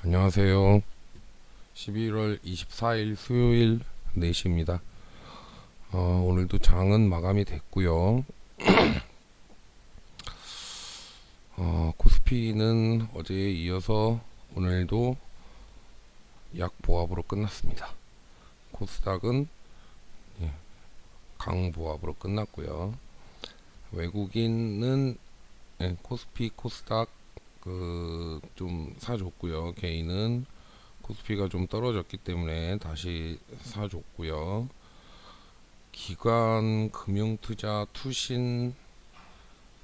안녕하세요. 11월 24일 수요일 4시입니다. 오늘도 장은 마감이 됐고요. 코스피는 어제에 이어서 오늘도 약보합으로 끝났습니다. 코스닥은 강보합으로 끝났고요. 외국인은 코스피, 코스닥 좀 사줬고요. 개인은 코스피가 좀 떨어졌기 때문에 다시 사줬고요. 기관, 금융투자, 투신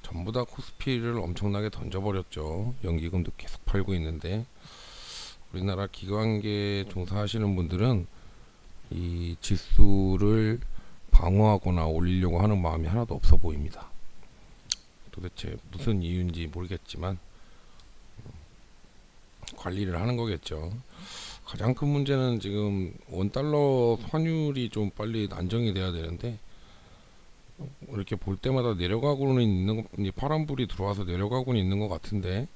전부 다 코스피를 엄청나게 던져버렸죠. 연기금도 계속 팔고 있는데 우리나라 기관계 종사하시는 분들은 이 지수를 방어하거나 올리려고 하는 마음이 하나도 없어 보입니다. 도대체 무슨 이유인지 모르겠지만 관리를 하는 거겠죠. 가장 큰 문제는 지금 원달러 환율이 좀 빨리 안정이 돼야 되는데 이렇게 볼 때마다 내려가고는 있는 거, 파란불이 들어와서 내려가고는 있는 것 같은데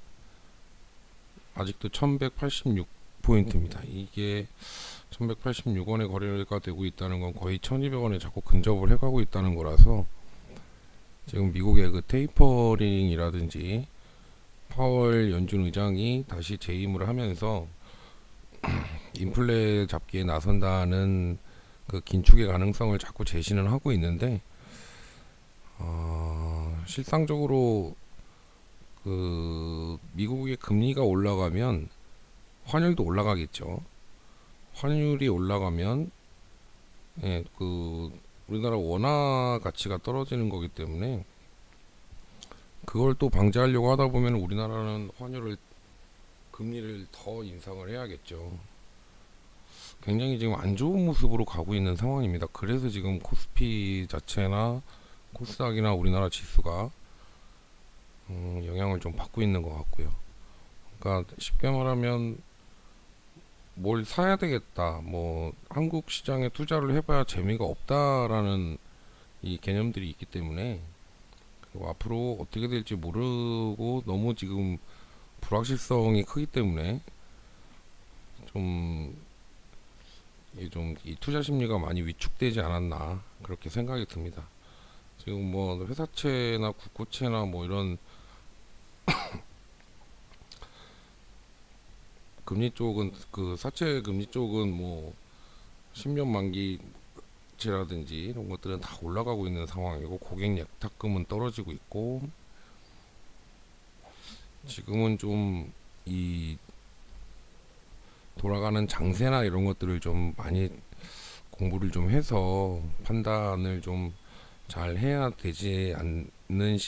아직도 1186포인트입니다. 이게 1186원에 거래가 되고 있다는 건 거의 1200원에 자꾸 근접을 해가고 있다는 거라서 지금 미국의 그 테이퍼링이라든지 파월 연준 의장이 다시 재임을 하면서 인플레 잡기에 나선다는 그 긴축의 가능성을 자꾸 제시는 하고 있는데 실상적으로 그 미국의 금리가 올라가면 환율도 올라가겠죠. 환율이 올라가면 그 우리나라 원화 가치가 떨어지는 거기 때문에 그걸 또 방지하려고 하다 보면 우리나라는 금리를 더 인상을 해야겠죠. 굉장히 지금 안 좋은 모습으로 가고 있는 상황입니다. 그래서 지금 코스피 자체나 코스닥이나 우리나라 지수가 영향을 좀 받고 있는 것 같고요. 그러니까 쉽게 말하면 뭘 사야 되겠다, 뭐 한국 시장에 투자를 해봐야 재미가 없다라는 이 개념들이 있기 때문에 그리고 앞으로 어떻게 될지 모르고 너무 지금 불확실성이 크기 때문에 좀 이 투자 심리가 많이 위축되지 않았나 그렇게 생각이 듭니다. 지금 뭐 회사채나 국고채나 뭐 이런 금리 쪽은 그 사채 금리 쪽은 뭐 10년 만기채라든지 이런 것들은 다 올라가고 있는 상황이고 고객 예탁금은 떨어지고 있고 지금은 좀 이 돌아가는 장세나 이런 것들을 좀 많이 공부를 좀 해서 판단을 좀 잘 해야 되지 않는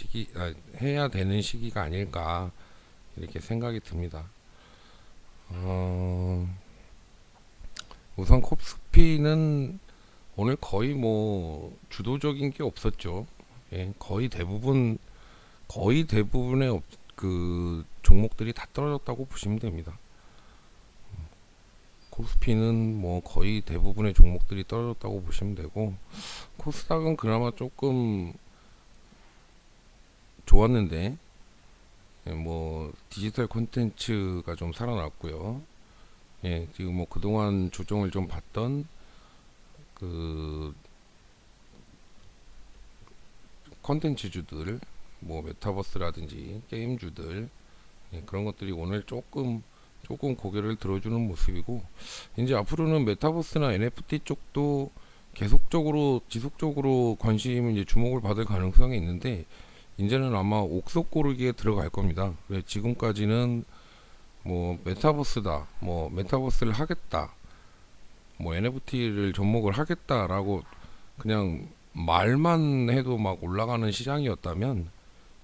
해야 되는 시기가 아닐까 이렇게 생각이 듭니다. 우선 코스피는 오늘 거의 뭐 주도적인 게 없었죠. 거의 대부분의 그 종목들이 다 떨어졌다고 보시면 됩니다. 코스피는 뭐 거의 대부분의 종목들이 떨어졌다고 보시면 되고 코스닥은 그나마 조금 좋았는데 뭐 디지털 콘텐츠가 좀 살아났고요. 지금 뭐 그동안 조정을 좀 받던 그 콘텐츠주들 뭐 메타버스라든지 게임주들 그런 것들이 오늘 조금 고개를 들어주는 모습이고 이제 앞으로는 메타버스나 NFT 쪽도 계속적으로 지속적으로 관심 이제 주목을 받을 가능성이 있는데 이제는 아마 옥석 고르기에 들어갈 겁니다. 지금까지는 뭐 메타버스다, 뭐 메타버스를 하겠다, 뭐 NFT를 접목을 하겠다라고 그냥 말만 해도 막 올라가는 시장이었다면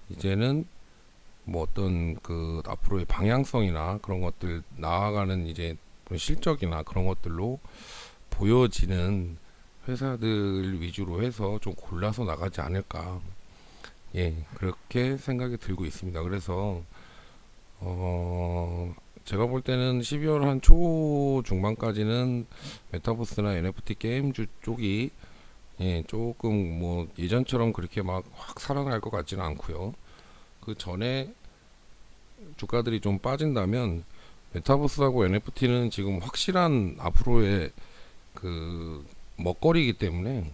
이제는 뭐 어떤 그 앞으로의 방향성이나 그런 것들 나아가는 이제 실적이나 그런 것들로 보여지는 회사들 위주로 해서 좀 골라서 나가지 않을까 그렇게 생각이 들고 있습니다. 그래서 제가 볼 때는 12월 한 초 중반까지는 메타버스나 NFT 게임주 쪽이 조금 뭐 예전처럼 그렇게 막 확 살아날 것 같지는 않고요. 그 전에 주가들이 좀 빠진다면 메타버스하고 NFT는 지금 확실한 앞으로의 그 먹거리이기 때문에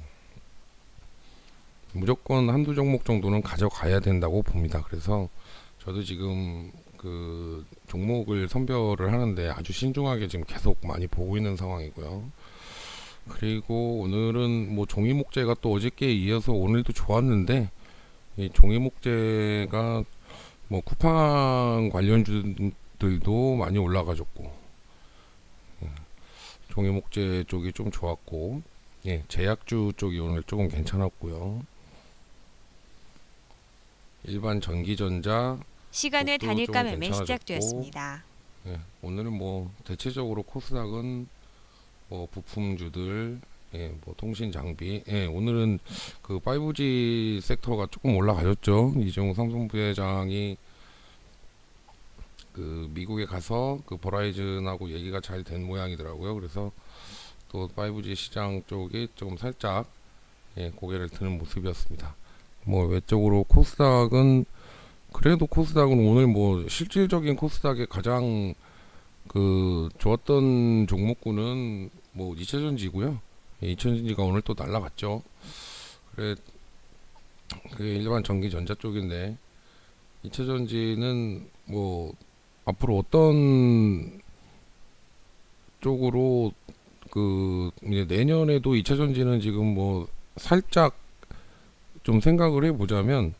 무조건 한두 종목 정도는 가져가야 된다고 봅니다. 그래서 저도 지금 그 종목을 선별을 하는데 아주 신중하게 지금 계속 많이 보고 있는 상황이고요. 그리고 오늘은 뭐 종이목재가 또 어저께에 이어서 오늘도 좋았는데, 이 종이목재가 뭐 쿠팡 관련주들도 많이 올라가졌고, 종이목재 쪽이 좀 좋았고, 예, 제약주 쪽이 오늘 조금 괜찮았고요. 일반 전기전자 시간의 쪽도 단일가 좀 매매 괜찮아졌고, 시작되었습니다. 예, 오늘은 뭐 대체적으로 코스닥은 뭐 부품주들, 예, 뭐 통신 장비, 예, 오늘은 그 5G 섹터가 조금 올라가졌죠. 이종우 삼성 부회장이 그 미국에 가서 그 버라이즌하고 얘기가 잘 된 모양이더라고요. 그래서 또 5G 시장 쪽이 조금 살짝, 예, 고개를 드는 모습이었습니다. 뭐 외적으로 코스닥은, 그래도 코스닥은 오늘 뭐 실질적인 코스닥의 가장 그 좋았던 종목군은 뭐 이차전지고요. 예, 이차전지가 오늘 또 날라갔죠. 그래, 그게 일반 전기전자 쪽인데, 이차전지는 뭐 앞으로 어떤 쪽으로 그 이제 내년에도 이차전지는 지금 뭐 살짝 좀 생각을 해보자면,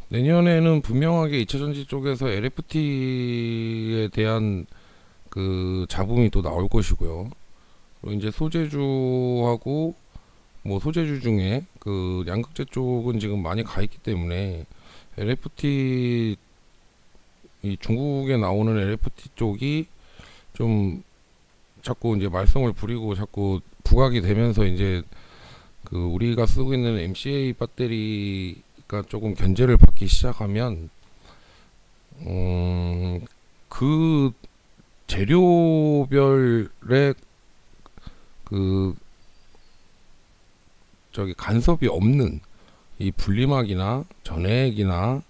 내년에는 분명하게 2차전지 쪽에서 LFT에 대한 그 잡음이 또 나올 것이고요. 그리고 이제 소재주하고 뭐 소재주 중에 그 양극재 쪽은 지금 많이 가 있기 때문에 LFT, 이 중국에 나오는 LFT 쪽이 좀 자꾸 이제 말썽을 부리고 자꾸 부각이 되면서, 이제 그 우리가 쓰고 있는 MCA 배터리가 조금 견제를 받기 시작하면 그 재료별의 그 저기 간섭이 없는 이 분리막이나 전해액이나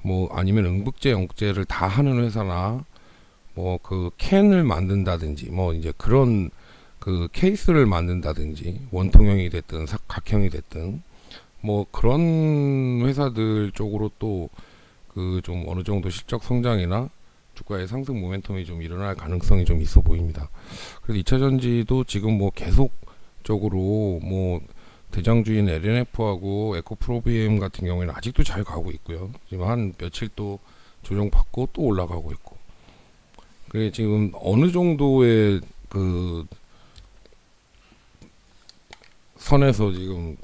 뭐 아니면 응급제, 영국제를 다 하는 회사나 뭐 그 캔을 만든다든지 뭐 이제 그런 그 케이스를 만든다든지, 원통형이 됐든 각형이 됐든 뭐 그런 회사들 쪽으로 또 그 좀 어느 정도 실적 성장이나 주가의 상승 모멘텀이 좀 일어날 가능성이 좀 있어 보입니다. 그래서 2차전지도 지금 뭐 계속적으로 뭐 대장주인 LNF하고 에코프로비엠 같은 경우에는 아직도 잘 가고 있고요. 지금 한 며칠 또 조정받고 또 올라가고 있고. 그게 지금 어느 정도의 그 선에서 지금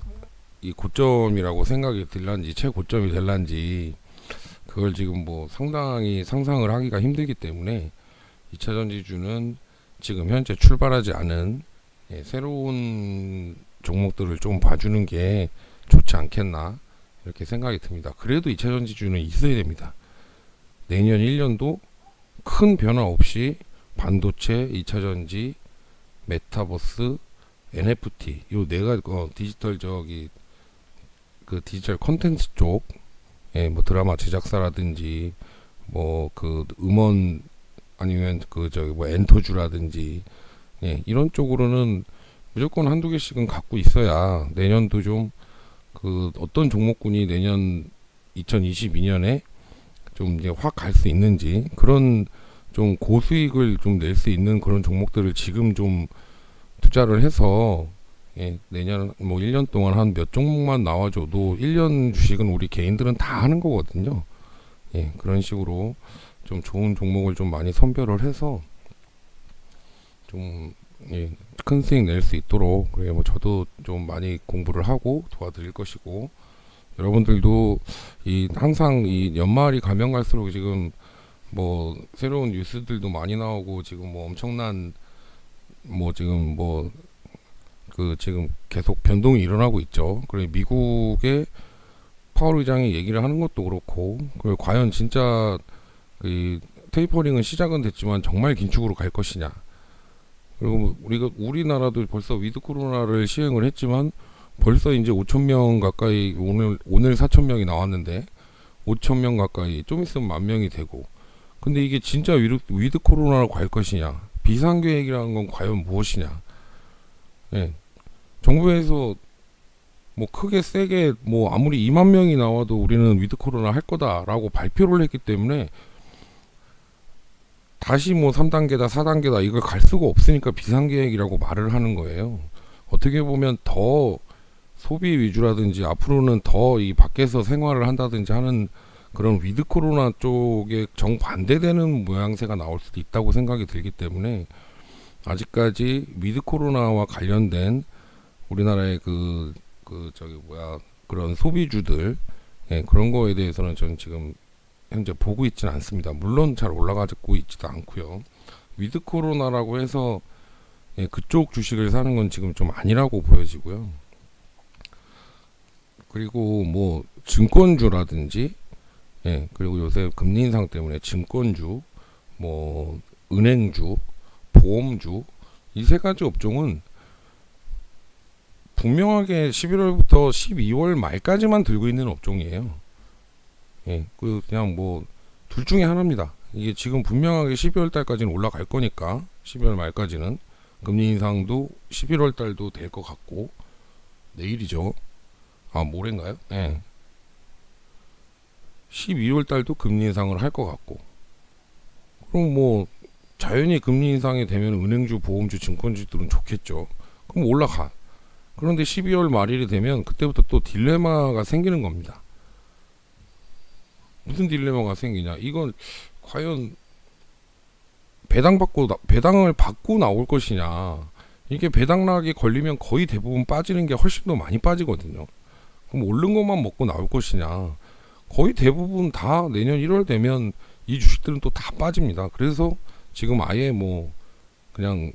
이 고점이라고 생각이 들란지, 최고점이 될란지, 그걸 지금 뭐 상당히 상상을 하기가 힘들기 때문에 2차전지주는 지금 현재 출발하지 않은, 예, 새로운 종목들을 좀 봐주는 게 좋지 않겠나, 이렇게 생각이 듭니다. 그래도 2차전지주는 있어야 됩니다. 내년 1년도 큰 변화 없이 반도체, 2차전지, 메타버스, NFT 요 네가 디지털 저기 그 디지털 콘텐츠 쪽, 예, 뭐 드라마 제작사라든지 뭐 그 음원 아니면 그 저기 뭐 엔터주라든지, 예, 이런 쪽으로는 무조건 한두 개씩은 갖고 있어야 내년도 좀 그 어떤 종목군이 내년 2022년에 좀 이제 확 갈 수 있는지, 그런 좀 고수익을 좀 낼 수 있는 그런 종목들을 지금 좀 투자를 해서, 예, 내년 뭐 1년 동안 한 몇 종목만 나와줘도 1년 주식은 우리 개인들은 다 하는 거거든요. 예, 그런 식으로 좀 좋은 종목을 좀 많이 선별을 해서 좀, 예, 큰 수익 낼 수 있도록, 그래 뭐 저도 좀 많이 공부를 하고 도와드릴 것이고, 여러분들도 이 항상 이 연말이 가면 갈수록 지금 뭐 새로운 뉴스들도 많이 나오고, 지금 뭐 엄청난 뭐 지금 뭐 그 지금 계속 변동이 일어나고 있죠. 그리고 미국의 파월 의장이 얘기를 하는 것도 그렇고, 그리고 과연 진짜 그 테이퍼링은 시작은 됐지만 정말 긴축으로 갈 것이냐. 그리고 우리나라도 벌써 위드 코로나를 시행을 했지만 벌써 이제 5천 명 가까이, 오늘 4천 명이 나왔는데 5천 명 가까이, 좀 있으면 만 명이 되고, 근데 이게 진짜 위드 코로나로 갈 것이냐, 비상계획이라는 건 과연 무엇이냐. 예, 정부에서 뭐 크게 세게 뭐 아무리 2만 명이 나와도 우리는 위드 코로나 할 거다라고 발표를 했기 때문에 다시 뭐 3단계다 4단계다 이걸 갈 수가 없으니까 비상계획이라고 말을 하는 거예요. 어떻게 보면 더 소비 위주라든지 앞으로는 더 이 밖에서 생활을 한다든지 하는 그런 위드 코로나 쪽에 정반대되는 모양새가 나올 수도 있다고 생각이 들기 때문에 아직까지 위드 코로나와 관련된 우리나라의 그런 소비주들, 예, 그런 거에 대해서는 저는 지금 현재 보고 있지는 않습니다. 물론 잘 올라가고 있지도 않고요. 위드 코로나라고 해서 예, 그쪽 주식을 사는 건 지금 좀 아니라고 보여지고요. 그리고 뭐 증권주라든지, 예, 그리고 요새 금리 인상 때문에 증권주, 뭐 은행주, 보험주, 이 세 가지 업종은 분명하게 11월부터 12월 말까지만 들고 있는 업종이에요. 예, 그냥 뭐 둘 중에 하나입니다. 이게 지금 분명하게 12월 달까지는 올라갈 거니까 12월 말까지는 금리 인상도 11월 달도 될 것 같고, 내일이죠. 아, 모레인가요? 예. 12월 달도 금리 인상을 할 것 같고, 그럼 뭐 자연히 금리 인상이 되면 은행주, 보험주, 증권주들은 좋겠죠. 그럼 올라가. 그런데 12월 말일이 되면 그때부터 또 딜레마가 생기는 겁니다. 무슨 딜레마가 생기냐? 이건 과연 배당을 받고 나올 것이냐? 이게 배당락이 걸리면 거의 대부분 빠지는 게 훨씬 더 많이 빠지거든요. 그럼 오른 것만 먹고 나올 것이냐? 거의 대부분 다 내년 1월 되면 이 주식들은 또 다 빠집니다. 그래서 지금 아예 뭐 그냥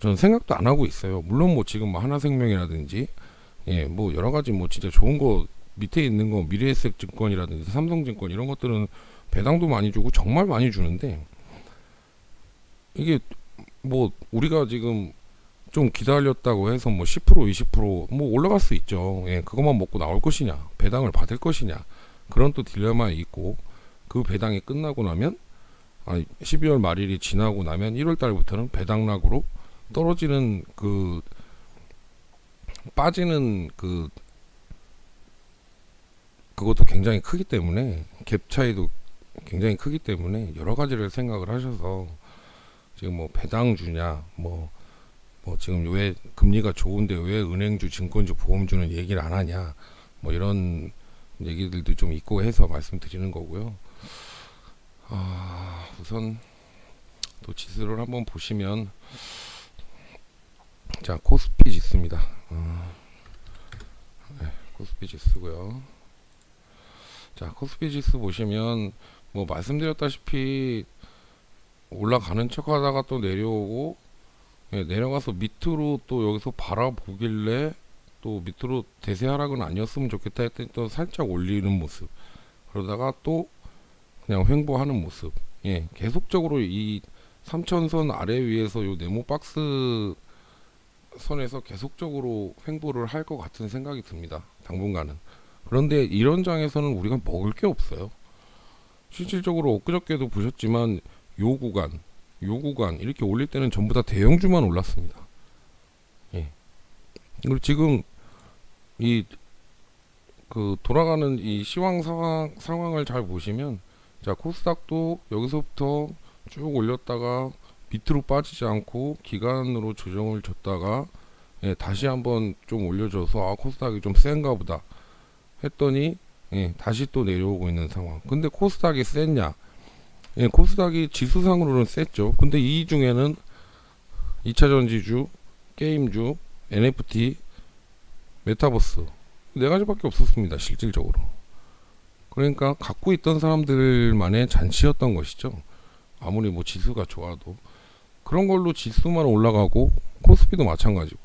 전 생각도 안 하고 있어요. 물론 뭐 지금 뭐 하나생명이라든지, 예, 뭐 여러 가지 뭐 진짜 좋은 거 밑에 있는 거 미래에셋증권이라든지 삼성증권 이런 것들은 배당도 많이 주고 정말 많이 주는데, 이게 뭐 우리가 지금 좀 기다렸다고 해서 뭐 10% 20%뭐 올라갈 수 있죠. 예, 그것만 먹고 나올 것이냐, 배당을 받을 것이냐, 그런 또 딜레마에 있고, 그 배당이 끝나고 나면 12월 말일이 지나고 나면 1월 달부터는 배당락으로 떨어지는 빠지는 그것도 굉장히 크기 때문에, 갭 차이도 굉장히 크기 때문에 여러 가지를 생각을 하셔서 지금 뭐 배당주냐, 뭐 지금 왜 금리가 좋은데 왜 은행주, 증권주, 보험주는 얘기를 안 하냐, 뭐 이런 얘기들도 좀 있고 해서 말씀드리는 거고요. 우선 또 지수를 한번 보시면, 자, 코스피 지수입니다. 네, 코스피 지수고요. 자, 코스피 지수 보시면 뭐 말씀드렸다시피 올라가는 척하다가 또 내려오고, 예, 내려가서 밑으로 또 여기서 바라보길래 또 밑으로 대세 하락은 아니었으면 좋겠다 했더니 또 살짝 올리는 모습, 그러다가 또 그냥 횡보하는 모습. 예, 계속적으로 이 3천선 아래 위에서 요 네모 박스 선에서 계속적으로 횡보를 할 것 같은 생각이 듭니다, 당분간은. 그런데 이런 장에서는 우리가 먹을 게 없어요. 실질적으로 엊그저께도 보셨지만 요 구간 이렇게 올릴 때는 전부 다 대형주만 올랐습니다. 예. 그리고 지금 이 돌아가는 이 시황 상황을 잘 보시면, 자, 코스닥도 여기서부터 쭉 올렸다가 밑으로 빠지지 않고 기간으로 조정을 줬다가, 예, 다시 한번 좀 올려줘서 코스닥이 좀 센가 보다 했더니, 예, 다시 또 내려오고 있는 상황. 근데 코스닥이 셌냐? 예, 코스닥이 지수상으로는 셌죠. 근데 이 중에는 2차전지주, 게임주, NFT, 메타버스 네 가지밖에 없었습니다, 실질적으로. 그러니까 갖고 있던 사람들만의 잔치였던 것이죠. 아무리 뭐 지수가 좋아도 그런 걸로 지수만 올라가고, 코스피도 마찬가지고,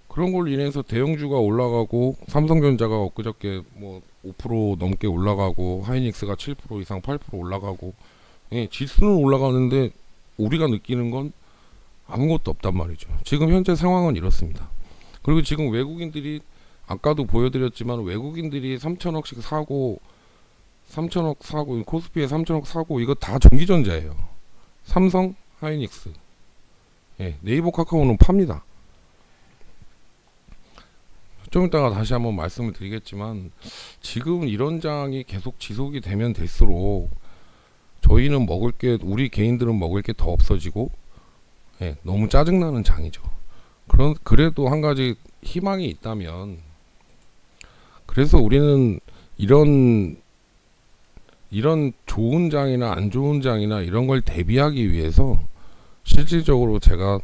그런 걸로 인해서 대형주가 올라가고, 삼성전자가 엊그저께 뭐 5% 넘게 올라가고, 하이닉스가 7% 이상 8% 올라가고, 예, 지수는 올라가는데 우리가 느끼는 건 아무것도 없단 말이죠. 지금 현재 상황은 이렇습니다. 그리고 지금 외국인들이, 아까도 보여드렸지만 외국인들이 3천억씩 사고 3천억 사고, 코스피에 3천억 사고, 이거 다 전기전자예요. 삼성, 하이닉스. 예, 네이버 카카오는 팝니다. 좀 이따가 다시 한번 말씀을 드리겠지만, 지금 이런 장이 계속 지속이 되면 될수록 저희는 먹을 게, 우리 개인들은 먹을 게 더 없어지고, 예, 너무 짜증나는 장이죠. 그래도 한 가지 희망이 있다면, 그래서 우리는 이런 좋은 장이나 안 좋은 장이나 이런 걸 대비하기 위해서 실질적으로 제가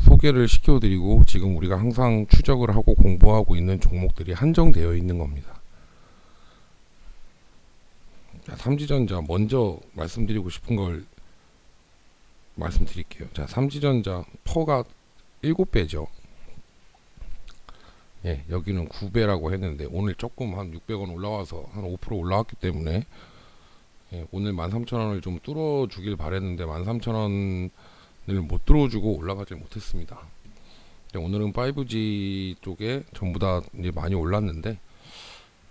소개를 시켜드리고, 지금 우리가 항상 추적을 하고 공부하고 있는 종목들이 한정되어 있는 겁니다. 자, 삼지전자 먼저 말씀드리고 싶은 걸 말씀드릴게요. 자, 삼지전자 퍼가 7배죠. 예, 여기는 9배라고 했는데 오늘 조금 한 600원 올라와서 한 5% 올라왔기 때문에, 예, 오늘 13,000원을 좀 뚫어주길 바랬는데 13,000원을 못 뚫어주고 올라가지 못했습니다. 오늘은 5G 쪽에 전부 다 이제 많이 올랐는데,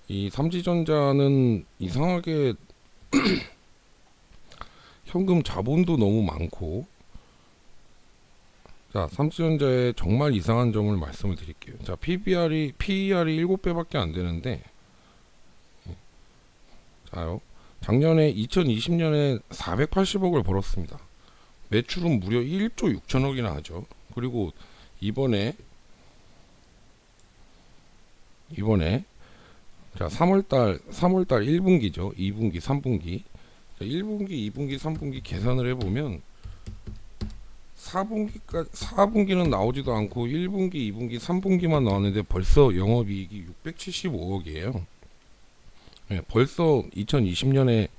이 삼지전자는 이상하게 현금 자본도 너무 많고, 자, 삼지전자의 정말 이상한 점을 말씀을 드릴게요. 자, PER이 7배밖에 안 되는데, 자요, 작년에 2020년에 480억을 벌었습니다. 매출은 무려 1조 6천억이나 하죠. 그리고 이번에 자, 3월달 1분기죠. 2분기, 3분기. 자, 1분기, 2분기, 3분기 계산을 해보면 4분기는 나오지도 않고 1분기, 2분기, 3분기만 나왔는데 벌써 영업이익이 675억이에요. 네, 벌써 2020년에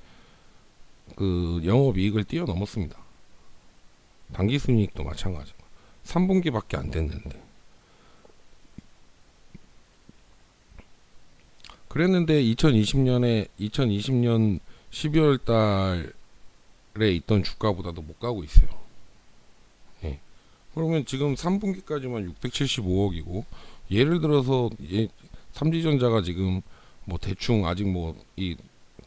그 영업이익을 뛰어넘었습니다. 당기순이익도 마찬가지고 3분기밖에 안 됐는데, 그랬는데 2020년 12월 달에 있던 주가보다도 못 가고 있어요. 예. 그러면 지금 3분기까지만 675억이고, 예를 들어서 삼지전자가 지금 뭐 대충 아직 뭐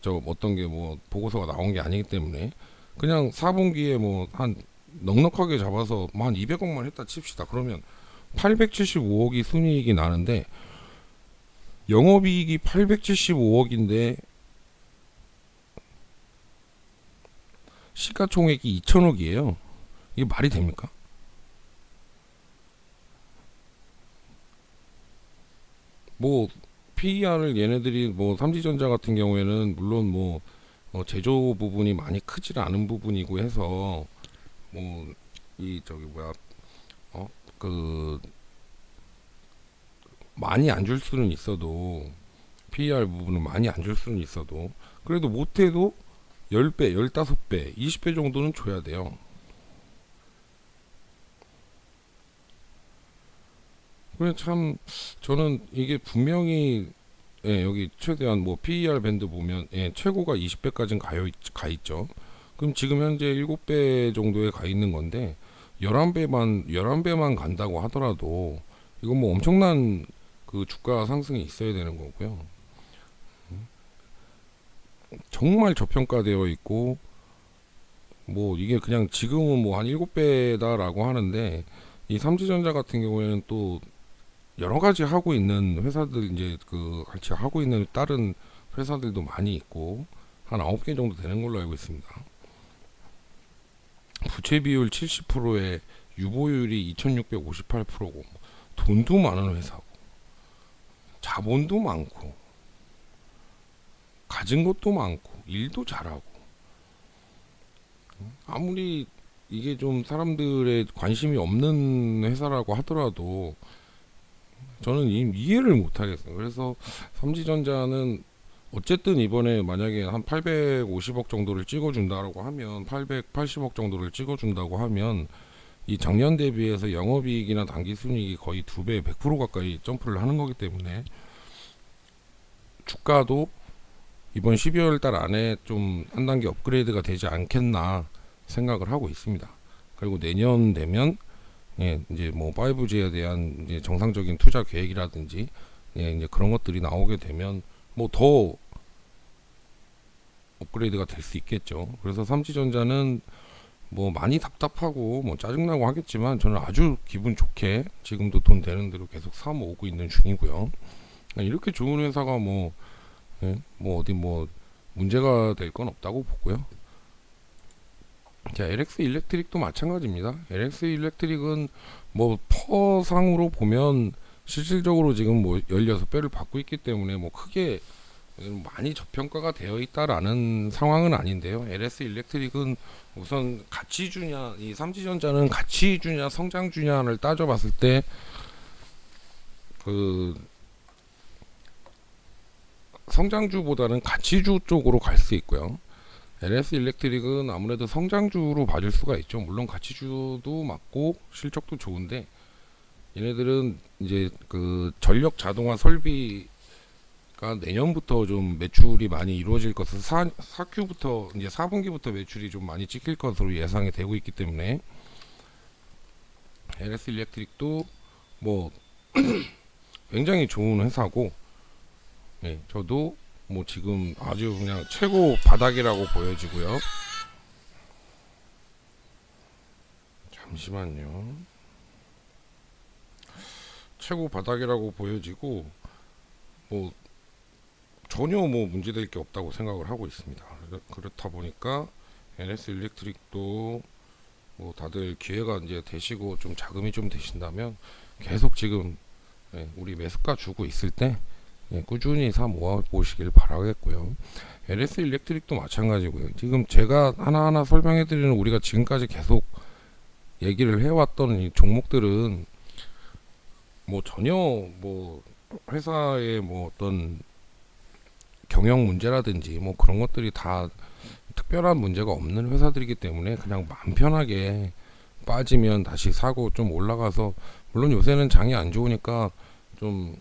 저 어떤 게 뭐 보고서가 나온 게 아니기 때문에 그냥 4분기에 뭐 한 넉넉하게 잡아서 뭐 한 200억만 했다 칩시다. 그러면 875억이 순이익이 나는데, 영업이익이 875억인데 시가총액이 2천억이에요. 이게 말이 됩니까? 뭐 PER을 얘네들이 뭐 삼지전자 같은 경우에는 물론 뭐 제조 부분이 많이 크지 않은 부분이고 해서 뭐 이 저기 뭐야 그 많이 안 줄 수는 있어도, PER 부분은 많이 안 줄 수는 있어도 그래도 못해도 10배, 15배, 20배 정도는 줘야 돼요. 그래 참 저는 이게 분명히, 예, 여기 최대한 뭐 PER 밴드 보면, 예, 최고가 20배까지는 가 있죠. 그럼 지금 현재 7배 정도에 가 있는 건데 11배만 간다고 하더라도 이건 뭐 엄청난 그 주가 상승이 있어야 되는 거고요. 정말 저평가되어 있고, 뭐 이게 그냥 지금은 뭐 한 7배다라고 하는데, 이 삼지전자 같은 경우에는 또 여러 가지 하고 있는 회사들, 이제 그 같이 하고 있는 다른 회사들도 많이 있고, 한 9개 정도 되는 걸로 알고 있습니다. 부채 비율 70%에 유보율이 2658%고, 돈도 많은 회사고, 자본도 많고, 가진 것도 많고, 일도 잘하고, 아무리 이게 좀 사람들의 관심이 없는 회사라고 하더라도 저는 이해를 못 하겠어요. 그래서 삼지전자는 어쨌든 이번에 만약에 한 850억 정도를 찍어준다고 하면, 880억 정도를 찍어준다고 하면, 이 작년 대비해서 영업이익이나 당기순이익이 거의 2배, 100% 가까이 점프를 하는 거기 때문에 주가도 이번 12월 달 안에 좀 한 단계 업그레이드가 되지 않겠나 생각을 하고 있습니다. 그리고 내년 되면, 예, 이제 뭐 5G에 대한 이제 정상적인 투자 계획이라든지, 예, 이제 그런 것들이 나오게 되면 뭐 더 업그레이드가 될 수 있겠죠. 그래서 삼지전자는 뭐 많이 답답하고 뭐 짜증나고 하겠지만 저는 아주 기분 좋게 지금도 돈 되는 대로 계속 사 모으고 있는 중이고요. 이렇게 좋은 회사가 뭐, 예, 뭐 어디 뭐 문제가 될 건 없다고 보고요. 자, LX 일렉트릭도 마찬가지입니다. LX 일렉트릭은 뭐 퍼상으로 보면 실질적으로 지금 뭐 16배를 받고 있기 때문에 뭐 크게 많이 저평가가 되어 있다라는 상황은 아닌데요. LS 일렉트릭은 우선 가치주냐, 이 삼지전자는 가치주냐 성장주냐를 따져봤을 때 그 성장주보다는 가치주 쪽으로 갈 수 있고요. LS 일렉트릭은 아무래도 성장주로 봐줄 수가 있죠. 물론 가치주도 맞고 실적도 좋은데 얘네들은 이제 그 전력 자동화 설비가 내년부터 좀 매출이 많이 이루어질 것으로 4Q부터 이제 4분기부터 매출이 좀 많이 찍힐 것으로 예상이 되고 있기 때문에 LS 일렉트릭도 뭐 굉장히 좋은 회사고, 예, 저도 뭐 지금 아주 그냥 최고 바닥이라고 보여지고요. 잠시만요. 최고 바닥이라고 보여지고 뭐 전혀 뭐 문제될 게 없다고 생각을 하고 있습니다. 그렇다 보니까 NS 일렉트릭도 뭐 다들 기회가 이제 되시고 좀 자금이 좀 되신다면 계속 지금, 예, 우리 매수가 주고 있을 때, 예, 꾸준히 사 모아 보시길 바라겠고요. LS 일렉트릭도 마찬가지고요. 지금 제가 하나하나 설명해 드리는 우리가 지금까지 계속 얘기를 해왔던 이 종목들은 뭐 전혀 뭐 회사의 뭐 어떤 경영 문제라든지 뭐 그런 것들이 다 특별한 문제가 없는 회사들이기 때문에 그냥 마음 편하게 빠지면 다시 사고 좀 올라가서, 물론 요새는 장이 안 좋으니까 좀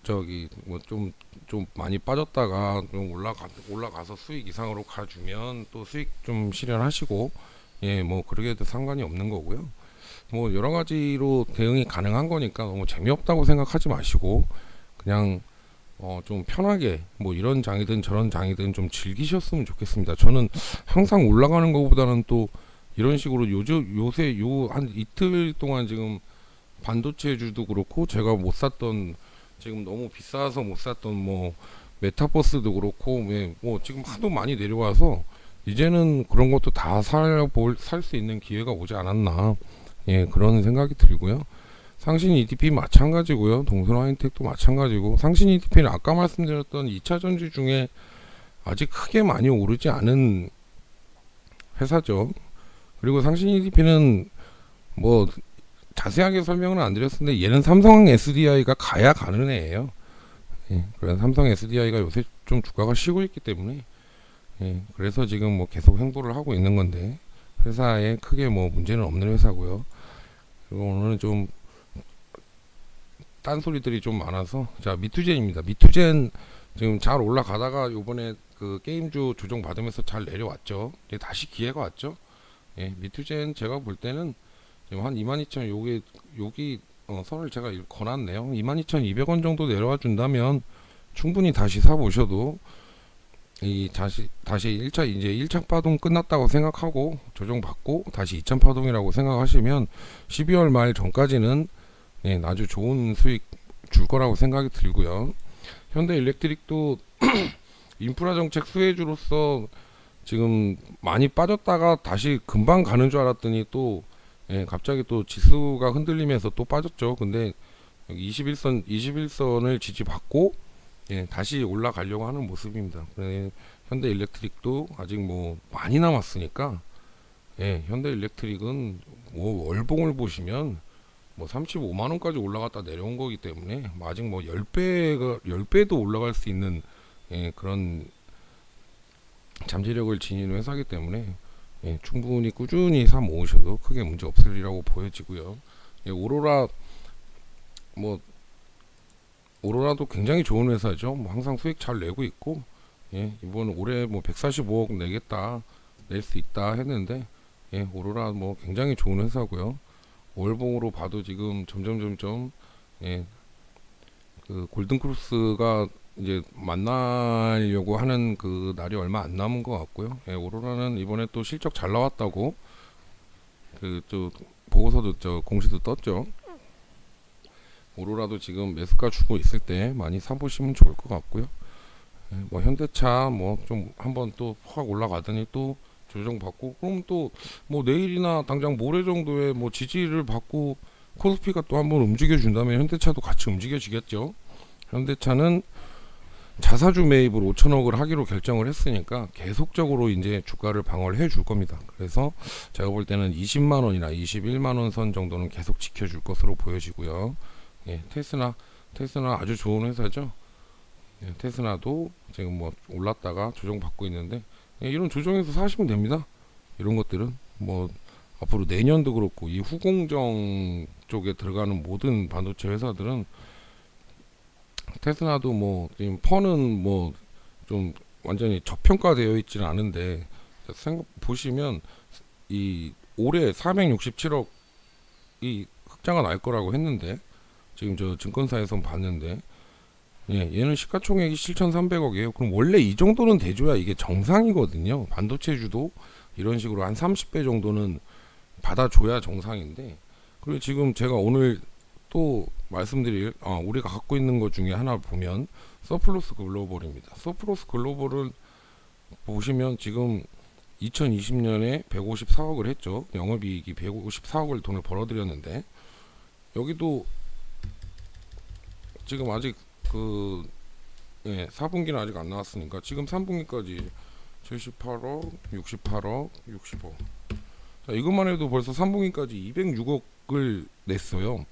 저기 뭐 좀 많이 빠졌다가 좀 올라가서 수익 이상으로 가주면 또 수익 좀 실현하시고, 예, 뭐 그러게도 상관이 없는 거고요. 뭐 여러 가지로 대응이 가능한 거니까 너무 재미없다고 생각하지 마시고 그냥 좀 편하게 뭐 이런 장이든 저런 장이든 좀 즐기셨으면 좋겠습니다. 저는 항상 올라가는 것보다는 또 이런 식으로 요새 요 한 이틀 동안 지금 반도체주도 그렇고 제가 못 샀던, 지금 너무 비싸서 못 샀던 뭐 메타버스도 그렇고, 예, 뭐 지금 하도 많이 내려와서 이제는 그런 것도 다 살 수 있는 기회가 오지 않았나, 예, 그런 생각이 들고요. 상신 EDP 마찬가지고요. 동선 하이텍도 마찬가지고, 상신 EDP는 아까 말씀드렸던 2차 전지 중에 아직 크게 많이 오르지 않은 회사죠. 그리고 상신 EDP는 뭐 자세하게 설명은 안 드렸는데 얘는 삼성 SDI가 가야 가는 애예요. 예, 그래서 삼성 SDI가 요새 좀 주가가 쉬고 있기 때문에, 예, 그래서 지금 뭐 계속 행보를 하고 있는 건데 회사에 크게 뭐 문제는 없는 회사고요. 그리고 오늘은 좀 딴소리들이 좀 많아서, 자, 미투젠입니다. 미투젠 지금 잘 올라가다가 요번에 그 게임주 조정 받으면서 잘 내려왔죠. 이제 다시 기회가 왔죠. 예, 미투젠 제가 볼 때는 지금 한 22,000, 여기 선을 제가 거놨네요. 22,200원 정도 내려와 준다면 충분히 다시 사 보셔도, 이 다시 1차 이제 1차 파동 끝났다고 생각하고 조정 받고 다시 2차 파동이라고 생각하시면 12월 말 전까지는, 예, 아주 좋은 수익 줄 거라고 생각이 들고요. 현대 일렉트릭도 인프라 정책 수혜주로서 지금 많이 빠졌다가 다시 금방 가는 줄 알았더니 또, 예, 갑자기 또 지수가 흔들리면서 또 빠졌죠. 근데 여기 21선을 지지받고, 예, 다시 올라가려고 하는 모습입니다. 현대 일렉트릭도 아직 뭐 많이 남았으니까, 예, 현대 일렉트릭은 뭐 월봉을 보시면 뭐 35만원까지 올라갔다 내려온 거기 때문에 아직 뭐 10배도 올라갈 수 있는, 예, 그런 잠재력을 지닌 회사이기 때문에, 예, 충분히 꾸준히 사 모으셔도 크게 문제 없으리라고 보여지고요. 예, 뭐 오로라도 굉장히 좋은 회사죠. 뭐 항상 수익 잘 내고 있고, 예, 이번 올해 뭐 145억 내겠다, 낼 수 있다 했는데, 예, 오로라 뭐 굉장히 좋은 회사고요. 월봉으로 봐도 지금 점점, 예, 그 골든크로스가 이제 만나려고 하는 그 날이 얼마 안 남은 것 같고요. 예, 오로라는 이번에 또 실적 잘 나왔다고 그 또 보고서도 저 공시도 떴죠. 오로라도 지금 매수가 주고 있을 때 많이 사보시면 좋을 것 같고요. 예, 뭐 현대차 뭐 좀 한번 또 확 올라가더니 또 조정받고, 그럼 또 뭐 내일이나 당장 모레 정도에 뭐 지지를 받고 코스피가 또 한번 움직여 준다면 현대차도 같이 움직여지겠죠. 현대차는 자사주 매입을 5천억을 하기로 결정을 했으니까 계속적으로 이제 주가를 방어를 해줄 겁니다. 그래서 제가 볼 때는 20만 원이나 21만 원 선 정도는 계속 지켜줄 것으로 보여지고요. 예, 테스나 아주 좋은 회사죠. 예, 테스나도 지금 뭐 올랐다가 조정받고 있는데, 예, 이런 조정에서 사시면 됩니다. 이런 것들은 뭐 앞으로 내년도 그렇고 이 후공정 쪽에 들어가는 모든 반도체 회사들은, 테스나도 뭐 지금 펀은 뭐 좀 완전히 저평가되어 있지는 않은데, 생각 보시면 이 올해 467억이 흑자가 날 거라고 했는데, 지금 저 증권사에서 봤는데, 예, 얘는 시가총액이 7,300억이에요. 그럼 원래 이 정도는 돼줘야 이게 정상이거든요. 반도체주도 이런 식으로 한 30배 정도는 받아줘야 정상인데, 그리고 지금 제가 오늘 또 말씀드릴, 우리가 갖고 있는 것 중에 하나 보면 서플러스 글로벌입니다. 서플러스 글로벌은 보시면 지금 2020년에 154억을 했죠. 영업이익이 154억을 돈을 벌어들였는데, 여기도 지금 아직 그, 예, 4분기는 아직 안 나왔으니까 지금 3분기까지 78억, 68억, 65. 자, 이것만 해도 벌써 3분기까지 206억을 냈어요.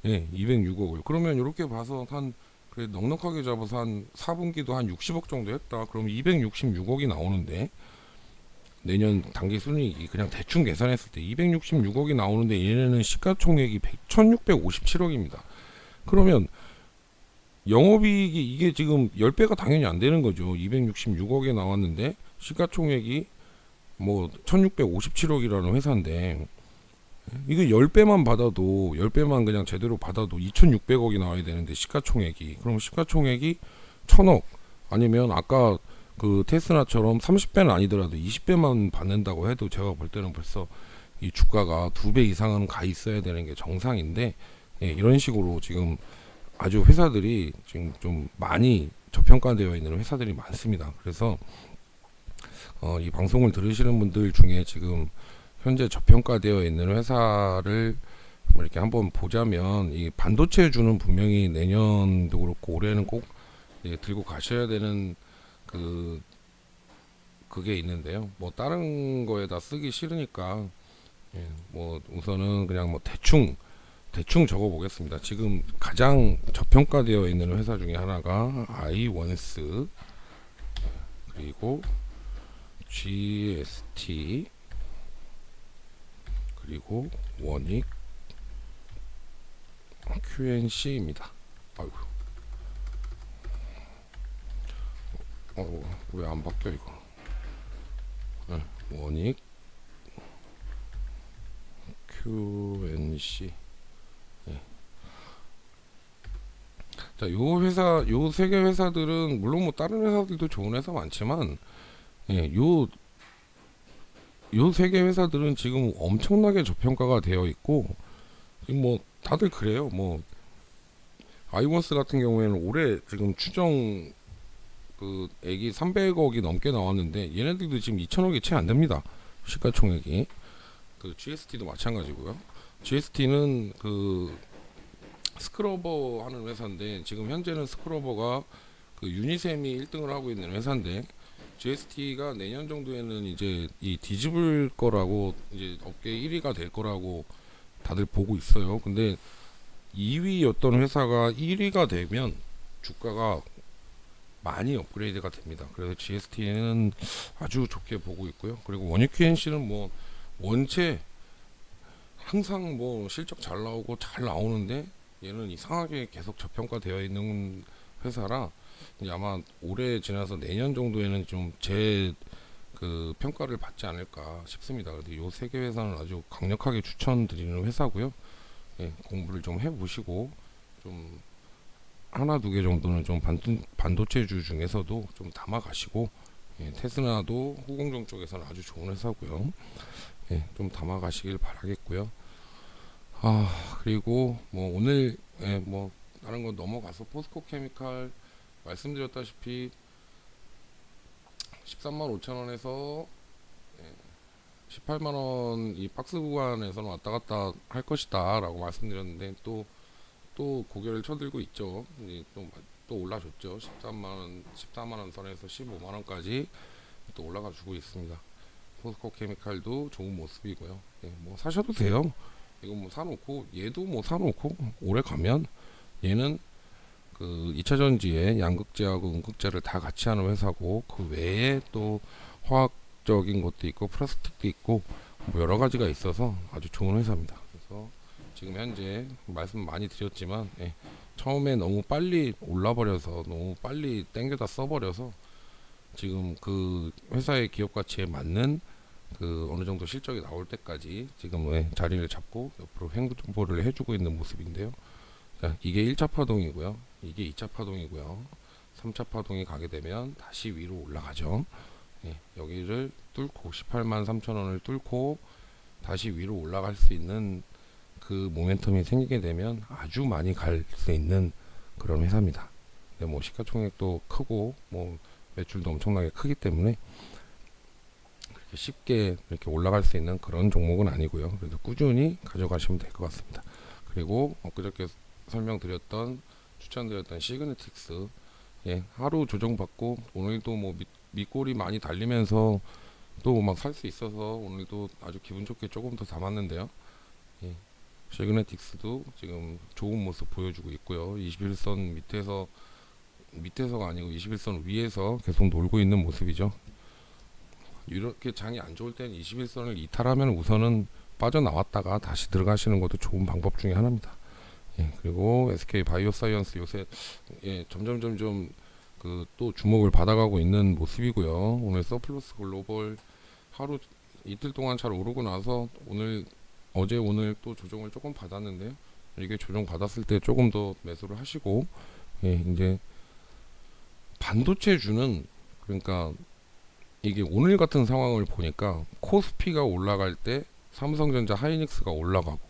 예, 206억을. 그러면 이렇게 봐서 한, 그래 넉넉하게 잡아서 한 4분기도 한 60억 정도 했다. 그럼 266억이 나오는데, 내년 당기 순이익이 그냥 대충 계산했을 때 266억이 나오는데, 얘네는 시가총액이 1657억입니다. 그러면 영업이익이 이게 지금 10배가 당연히 안 되는 거죠. 266억에 나왔는데 시가총액이 뭐 1657억이라는 회사인데, 이거 10배만 받아도, 10배만 그냥 제대로 받아도 2600억이 나와야 되는데, 시가총액이, 그럼 시가총액이 1000억, 아니면 아까 그 테스나처럼 30배는 아니더라도 20배만 받는다고 해도 제가 볼 때는 벌써 이 주가가 2배 이상은 가 있어야 되는 게 정상인데, 예, 이런 식으로 지금 아주 회사들이 지금 좀 많이 저평가되어 있는 회사들이 많습니다. 그래서 이 방송을 들으시는 분들 중에 지금 현재 저평가되어 있는 회사를 이렇게 한번 보자면, 이 반도체주는 분명히 내년도 그렇고 올해는 꼭 들고 가셔야 되는 그게 있는데요. 뭐 다른 거에다 쓰기 싫으니까, 예, 뭐 우선은 그냥 뭐 대충 적어 보겠습니다. 지금 가장 저평가되어 있는 회사 중에 하나가 아이원스, 그리고 GST, 그리고 원익, QNC입니다. 아이고, 왜 안 바뀌어 이거? 네, 원익, QNC. 네. 자, 요 세 개 회사들은 물론 뭐 다른 회사들도 좋은 회사 많지만, 예, 요 세 개 회사들은 지금 엄청나게 저평가가 되어 있고, 지금 뭐 다들 그래요. 뭐 아이원스 같은 경우에는 올해 지금 추정 그 액이 300억이 넘게 나왔는데, 얘네들도 지금 2천억이 채 안 됩니다. 시가총액이. 그 GST도 마찬가지고요. GST는 그 스크러버 하는 회사인데, 지금 현재는 스크러버가 그 유니셈이 1등을 하고 있는 회사인데, GST가 내년 정도에는 이제 이 뒤집을 거라고, 이제 업계 1위가 될 거라고 다들 보고 있어요. 근데 2위였던 회사가 1위가 되면 주가가 많이 업그레이드가 됩니다. 그래서 GST는 아주 좋게 보고 있고요. 그리고 원익 QNC는 뭐 원체 항상 뭐 실적 잘 나오고 잘 나오는데, 얘는 이상하게 계속 저평가되어 있는 회사라, 이제 아마 올해 지나서 내년 정도에는 좀 제 그 평가를 받지 않을까 싶습니다. 근데 요 세 개 회사는 아주 강력하게 추천드리는 회사고요. 예, 공부를 좀 해보시고 좀 하나 두 개 정도는 좀 반도체주 중에서도 좀 담아 가시고, 예, 테스라도 후공정 쪽에서는 아주 좋은 회사고요. 예, 좀 담아 가시길 바라겠고요. 그리고 뭐 오늘, 예, 뭐 다른 거 넘어가서 포스코 케미칼 말씀드렸다시피 13만 5천 원에서 18만 원 이 박스 구간에서는 왔다 갔다 할 것이다 라고 말씀드렸는데, 또 고개를 쳐들고 있죠. 이제 또 올라줬죠. 14만 원 선에서 15만 원까지 또 올라가 주고 있습니다. 포스코 케미칼도 좋은 모습이고요. 예, 뭐 사셔도 돼요. 이거 뭐 사놓고, 얘도 뭐 사놓고 오래 가면 얘는 그 2차 전지에 양극재하고 음극재를 다 같이 하는 회사고, 그 외에 또 화학적인 것도 있고 플라스틱도 있고 뭐 여러 가지가 있어서 아주 좋은 회사입니다. 그래서 지금 현재 말씀 많이 드렸지만, 예, 처음에 너무 빨리 올라버려서 너무 빨리 땡겨다 써버려서 지금 그 회사의 기업 가치에 맞는 그 어느 정도 실적이 나올 때까지 지금, 예, 자리를 잡고 옆으로 횡보를 해주고 있는 모습인데요. 자, 이게 1차 파동이고요. 이게 2차 파동이고요. 3차 파동이 가게 되면 다시 위로 올라가죠. 예, 여기를 뚫고 18만 3천 원을 뚫고 다시 위로 올라갈 수 있는 그 모멘텀이 생기게 되면 아주 많이 갈 수 있는 그런 회사입니다. 근데 뭐 시가총액도 크고 뭐 매출도 엄청나게 크기 때문에 그렇게 쉽게 이렇게 올라갈 수 있는 그런 종목은 아니고요. 그래서 꾸준히 가져가시면 될 것 같습니다. 그리고 엊그저께 설명드렸던, 추천드렸던 시그네틱스, 예, 하루 조정받고 오늘도 뭐 밑골이 많이 달리면서 또 막 살 수 있어서 오늘도 아주 기분 좋게 조금 더 담았는데요. 예, 시그네틱스도 지금 좋은 모습 보여주고 있고요. 21선 밑에서가 아니고 21선 위에서 계속 놀고 있는 모습이죠. 이렇게 장이 안 좋을 때는 21선을 이탈하면 우선은 빠져나왔다가 다시 들어가시는 것도 좋은 방법 중에 하나입니다. 예, 그리고 SK 바이오사이언스 요새, 예, 점점 그 또 주목을 받아가고 있는 모습이고요. 오늘 서플러스 글로벌 하루 이틀 동안 잘 오르고 나서 어제 오늘 또 조정을 조금 받았는데요. 이게 조정 받았을 때 조금 더 매수를 하시고, 예, 이제 반도체주는, 그러니까 이게 오늘 같은 상황을 보니까 코스피가 올라갈 때 삼성전자 하이닉스가 올라가고,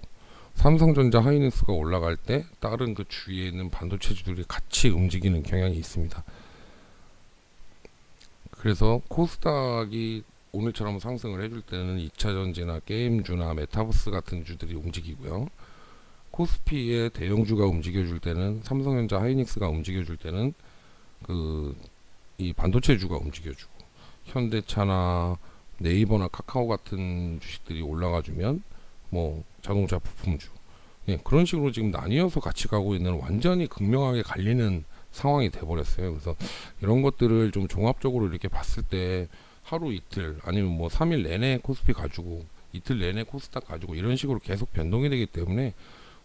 삼성전자 하이닉스가 올라갈 때 다른 그 주위에 있는 반도체주들이 같이 움직이는 경향이 있습니다. 그래서 코스닥이 오늘처럼 상승을 해줄 때는 2차전지나 게임주나 메타버스 같은 주들이 움직이고요. 코스피의 대형주가 움직여줄 때는 삼성전자 하이닉스가 움직여줄 때는 이 반도체주가 움직여주고, 현대차나 네이버나 카카오 같은 주식들이 올라가주면 뭐 자동차 부품주, 예, 그런 식으로 지금 나뉘어서 같이 가고 있는, 완전히 극명하게 갈리는 상황이 돼버렸어요. 그래서 이런 것들을 좀 종합적으로 이렇게 봤을 때 하루 이틀 아니면 뭐 3일 내내 코스피 가지고 이틀 내내 코스닥 가지고 이런 식으로 계속 변동이 되기 때문에,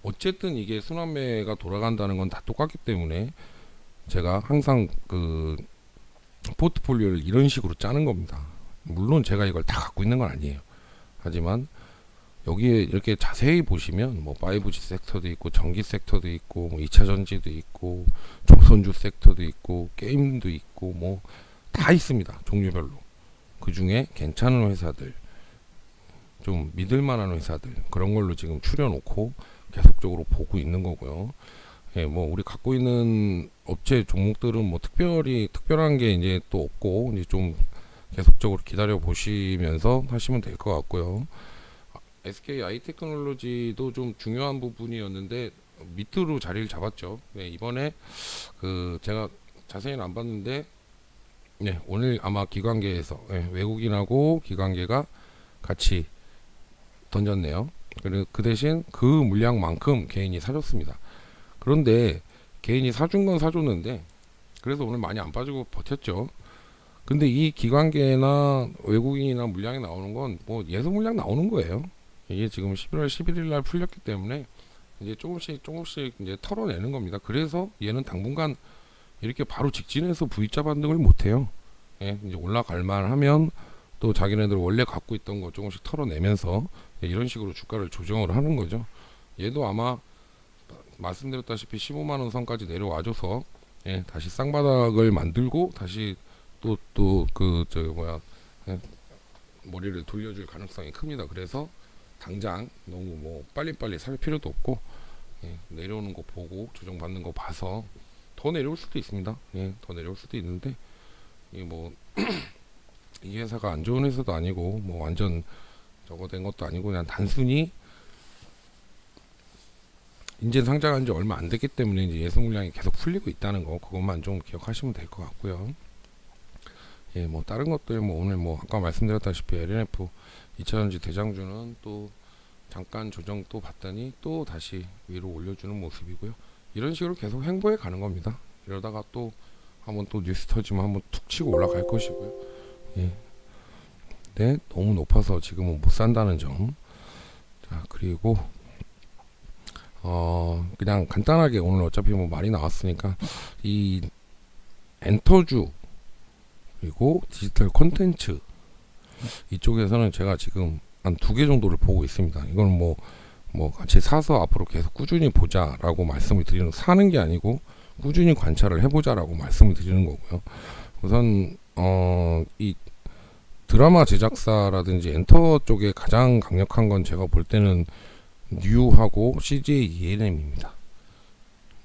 어쨌든 이게 순환매가 돌아간다는 건 다 똑같기 때문에 제가 항상 그 포트폴리오를 이런 식으로 짜는 겁니다. 물론 제가 이걸 다 갖고 있는 건 아니에요. 하지만 여기에 이렇게 자세히 보시면 뭐 5G 섹터도 있고 전기 섹터도 있고 뭐 2차 전지도 있고 조선주 섹터도 있고 게임도 있고 뭐 다 있습니다. 종류별로. 그 중에 괜찮은 회사들, 좀 믿을 만한 회사들, 그런 걸로 지금 추려놓고 계속적으로 보고 있는 거고요. 예, 뭐 우리 갖고 있는 업체 종목들은 뭐 특별한 게 이제 또 없고, 이제 좀 계속적으로 기다려 보시면서 하시면 될 것 같고요. SK 아이테크놀로지도 좀 중요한 부분이었는데 밑으로 자리를 잡았죠. 네, 이번에 제가 자세히는 안 봤는데, 네, 오늘 아마 기관계에서, 네, 외국인하고 기관계가 같이 던졌네요. 그 대신 그 물량만큼 개인이 사줬습니다. 그런데 개인이 사준 건 사줬는데, 그래서 오늘 많이 안 빠지고 버텼죠. 근데 이 기관계나 외국인이나 물량이 나오는 건 뭐 예수 물량 나오는 거예요. 이게 지금 11월 11일 날 풀렸기 때문에 이제 조금씩 이제 털어내는 겁니다. 그래서 얘는 당분간 이렇게 바로 직진해서 V자 반등을 못 해요. 예, 이제 올라갈 만하면 또 자기네들 원래 갖고 있던 거 조금씩 털어내면서, 예, 이런 식으로 주가를 조정을 하는 거죠. 얘도 아마 말씀드렸다시피 15만 원 선까지 내려와줘서 예, 다시 쌍바닥을 만들고 다시 또 그 저 뭐야 예, 머리를 돌려줄 가능성이 큽니다. 그래서 당장 너무 뭐 빨리빨리 살 필요도 없고 예, 내려오는 거 보고 조정받는 거 봐서 더 내려올 수도 있습니다. 예, 더 내려올 수도 있는데 이 뭐 이 회사가 안 좋은 회사도 아니고 뭐 완전 저거 된 것도 아니고 그냥 단순히 인제 상장한 지 얼마 안 됐기 때문에 이제 예수 물량이 계속 풀리고 있다는 거 그것만 좀 기억하시면 될 것 같고요. 예, 뭐 다른 것들 뭐 오늘 뭐 아까 말씀드렸다시피 LNF 2차전지 대장주는 또 잠깐 조정 또 봤더니 또 다시 위로 올려주는 모습이고요. 이런 식으로 계속 행보해 가는 겁니다. 이러다가 또 한번 또 뉴스 터지면 한번 툭 치고 올라갈 것이고요. 예. 네, 너무 높아서 지금은 못 산다는 점. 자, 그리고 그냥 간단하게 오늘 어차피 뭐 말이 나왔으니까 이 엔터주 그리고 디지털 콘텐츠 이쪽에서는 제가 지금 한 2개 정도를 보고 있습니다. 이건 뭐 같이 사서 앞으로 계속 꾸준히 보자라고 말씀을 드리는, 사는 게 아니고 꾸준히 관찰을 해보자라고 말씀을 드리는 거고요. 우선 이 드라마 제작사라든지 엔터 쪽에 가장 강력한 건 제가 볼 때는 뉴하고 CJ ENM입니다.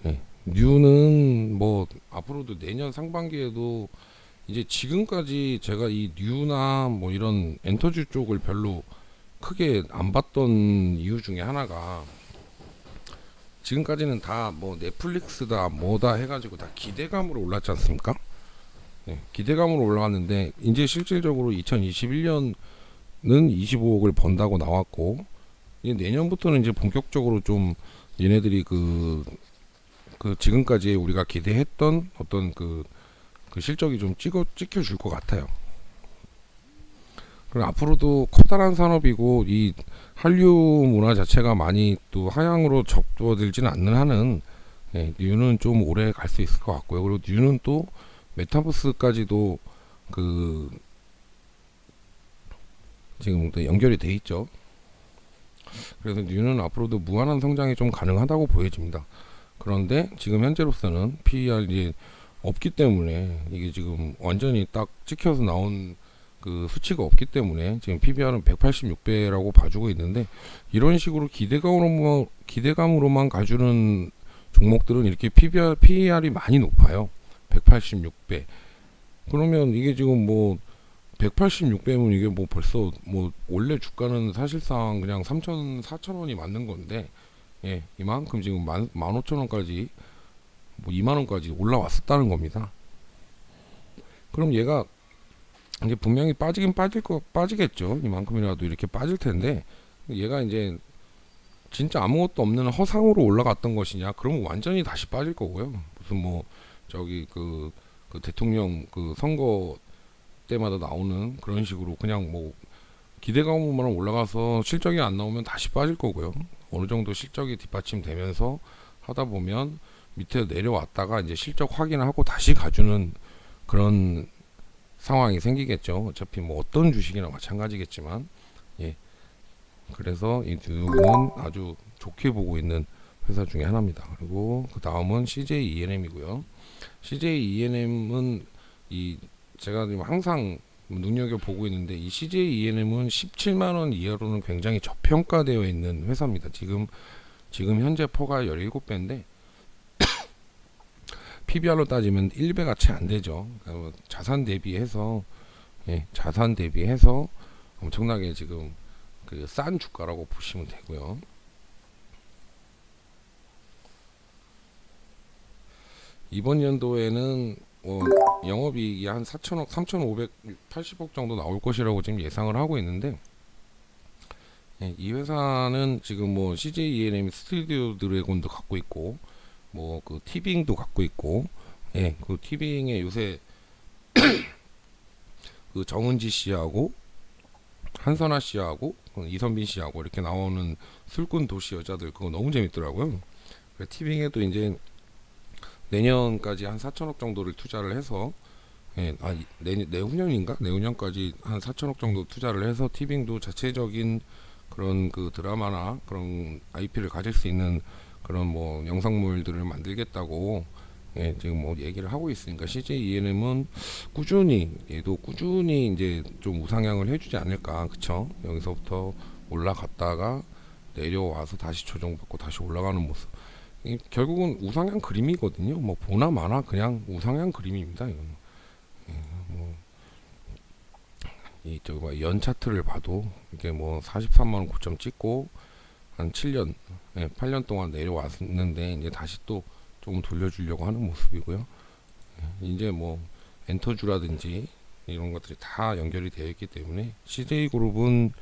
네, 뉴는 뭐 앞으로도 내년 상반기에도 이제 지금까지 제가 이 뉴나 뭐 이런 엔터주 쪽을 별로 크게 안 봤던 이유 중에 하나가 지금까지는 다 뭐 넷플릭스다 뭐다 해가지고 다 기대감으로 올랐지 않습니까? 네, 기대감으로 올라갔는데 이제 실질적으로 2021년은 25억을 번다고 나왔고 이제 내년부터는 이제 본격적으로 좀 얘네들이 그 지금까지 우리가 기대했던 어떤 그 실적이 좀 찍혀줄 것 같아요. 그리고 앞으로도 커다란 산업이고 이 한류 문화 자체가 많이 또 하향으로 접어들지는 않는 한은 예, 뉴는 좀 오래 갈 수 있을 것 같고요. 그리고 뉴는 또 메타버스까지도 지금 또 연결이 돼 있죠. 그래서 뉴는 앞으로도 무한한 성장이 좀 가능하다고 보여집니다. 그런데 지금 현재로서는 PER이 없기 때문에 이게 지금 완전히 딱 찍혀서 나온 그 수치가 없기 때문에 지금 PBR은 186배라고 봐주고 있는데 이런 식으로 기대감으로만 가주는 종목들은 이렇게 PER이 많이 높아요. 186배. 그러면 이게 지금 뭐 186배면 이게 뭐 벌써 뭐 원래 주가는 사실상 그냥 4,000원이 맞는 건데 예, 이만큼 지금 15,000원까지 뭐 2만원까지 올라왔었다는 겁니다. 그럼 얘가 이제 분명히 빠지겠죠. 이만큼이라도 이렇게 빠질 텐데 얘가 이제 진짜 아무것도 없는 허상으로 올라갔던 것이냐? 그러면 완전히 다시 빠질 거고요. 무슨 뭐 저기 그 대통령 그 선거 때마다 나오는 그런 식으로 그냥 뭐 기대감으로만 올라가서 실적이 안 나오면 다시 빠질 거고요. 어느 정도 실적이 뒷받침되면서 하다 보면 밑에 내려왔다가 이제 실적 확인하고 다시 가주는 그런 상황이 생기겠죠. 어차피 뭐 어떤 주식이나 마찬가지겠지만 예. 그래서 이 뉴는 아주 좋게 보고 있는 회사 중에 하나입니다. 그리고 그 다음은 CJ ENM이고요. CJ ENM은 이 제가 지금 항상 눈여겨 보고 있는데 이 CJ ENM은 17만원 이하로는 굉장히 저평가되어 있는 회사입니다. 지금 현재 퍼가 17배인데 PBR로 따지면 1배가 채 안 되죠. 그러니까 자산 대비해서 엄청나게 지금 그 싼 주가라고 보시면 되고요. 이번 연도에는 영업이익이 한 4천억, 3,580억 정도 나올 것이라고 지금 예상을 하고 있는데 이 회사는 지금 뭐 CJ ENM 스튜디오 드래곤도 갖고 있고 뭐 그 티빙도 갖고 있고 그 티빙에 요새 그 정은지 씨하고 한선아 씨하고 이선빈 씨하고 이렇게 나오는 술꾼 도시 여자들 그거 너무 재밌더라고요. 티빙에도 이제 내년까지 한 4천억 정도를 투자를 해서 내후년인가? 내후년까지 한 4천억 정도 투자를 해서 티빙도 자체적인 그런 그 드라마나 그런 IP를 가질 수 있는 그런 뭐 영상물들을 만들겠다고 지금 뭐 얘기를 하고 있으니까 CJ ENM은 꾸준히 얘도 꾸준히 이제 좀 우상향을 해주지 않을까. 그쵸? 여기서부터 올라갔다가 내려와서 다시 조정받고 다시 올라가는 모습. 결국은 우상향 그림이거든요. 뭐 보나 마나 그냥 우상향 그림입니다. 이건. 뭐 이 저기 뭐 연 차트를 봐도 이게 뭐 43만 원 고점 찍고 한 7년, 8년 동안 내려왔는데 이제 다시 또 조금 돌려주려고 하는 모습이고요. 이제 뭐 엔터주라든지 이런 것들이 다 연결이 되어 있기 때문에 CJ그룹은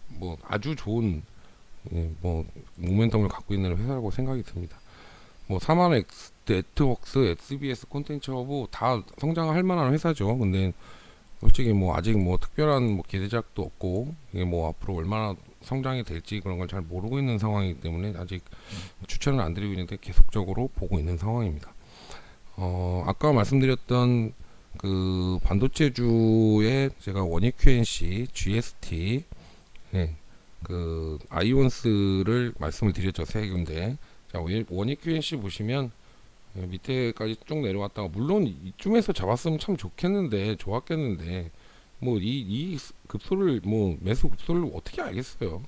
뭐 아주 좋은 뭐 모멘텀을 갖고 있는 회사라고 생각이 듭니다. 뭐 사만 네트웍스, SBS 콘텐츠 허브 다 성장할 만한 회사죠. 근데 솔직히 뭐 아직 뭐 특별한 뭐 기대작도 없고 이게 뭐 앞으로 얼마나 성장이 될지 그런 걸 잘 모르고 있는 상황이기 때문에 아직 추천을 안 드리고 있는데 계속적으로 보고 있는 상황입니다. 아까 말씀드렸던 그 반도체주의 제가 원익 QNC, GST, 그 아이온스를 말씀을 드렸죠. 세 군데. 자, 원익 QNC 보시면 밑에까지 쭉 내려왔다가 물론 이쯤에서 잡았으면 참 좋았겠는데 뭐 이 급소를 뭐 매수 급소를 어떻게 알겠어요.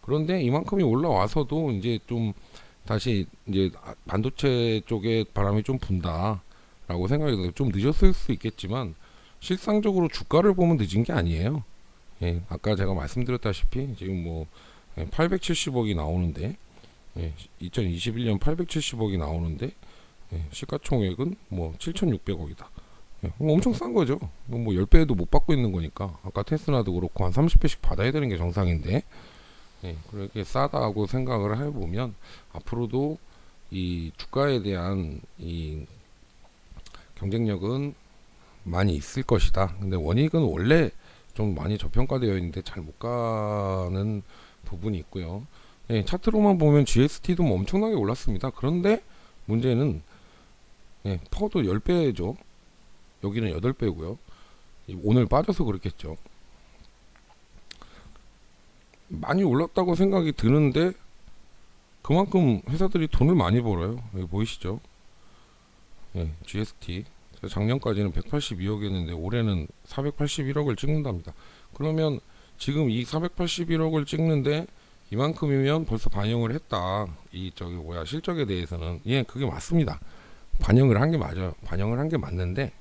그런데 이만큼이 올라와서도 이제 좀 다시 이제 반도체 쪽에 바람이 좀 분다라고 생각이 들어요. 좀 늦었을 수 있겠지만 실상적으로 주가를 보면 늦은 게 아니에요. 아까 제가 말씀드렸다시피 지금 뭐 870억이 나오는데 2021년 870억이 나오는데 시가총액은 뭐 7,600억이다. 엄청 싼 거죠. 뭐 10배도 못 받고 있는 거니까. 아까 테스라도 그렇고 한 30배씩 받아야 되는 게 정상인데 그렇게 싸다고 생각을 해보면 앞으로도 이 주가에 대한 이 경쟁력은 많이 있을 것이다. 근데 원익은 원래 좀 많이 저평가되어 있는데 잘 못 가는 부분이 있고요. 차트로만 보면 GST도 뭐 엄청나게 올랐습니다. 그런데 문제는 퍼도 10배죠. 여기는 8배고요. 오늘 빠져서 그렇겠죠. 많이 올랐다고 생각이 드는데 그만큼 회사들이 돈을 많이 벌어요. 여기 보이시죠? GST 작년까지는 182억이었는데 올해는 481억을 찍는답니다. 그러면 지금 이 481억을 찍는데 이만큼이면 벌써 반영을 했다. 이 실적에 대해서는 그게 맞습니다. 반영을 한 게 맞아요. 반영을 한 게 맞는데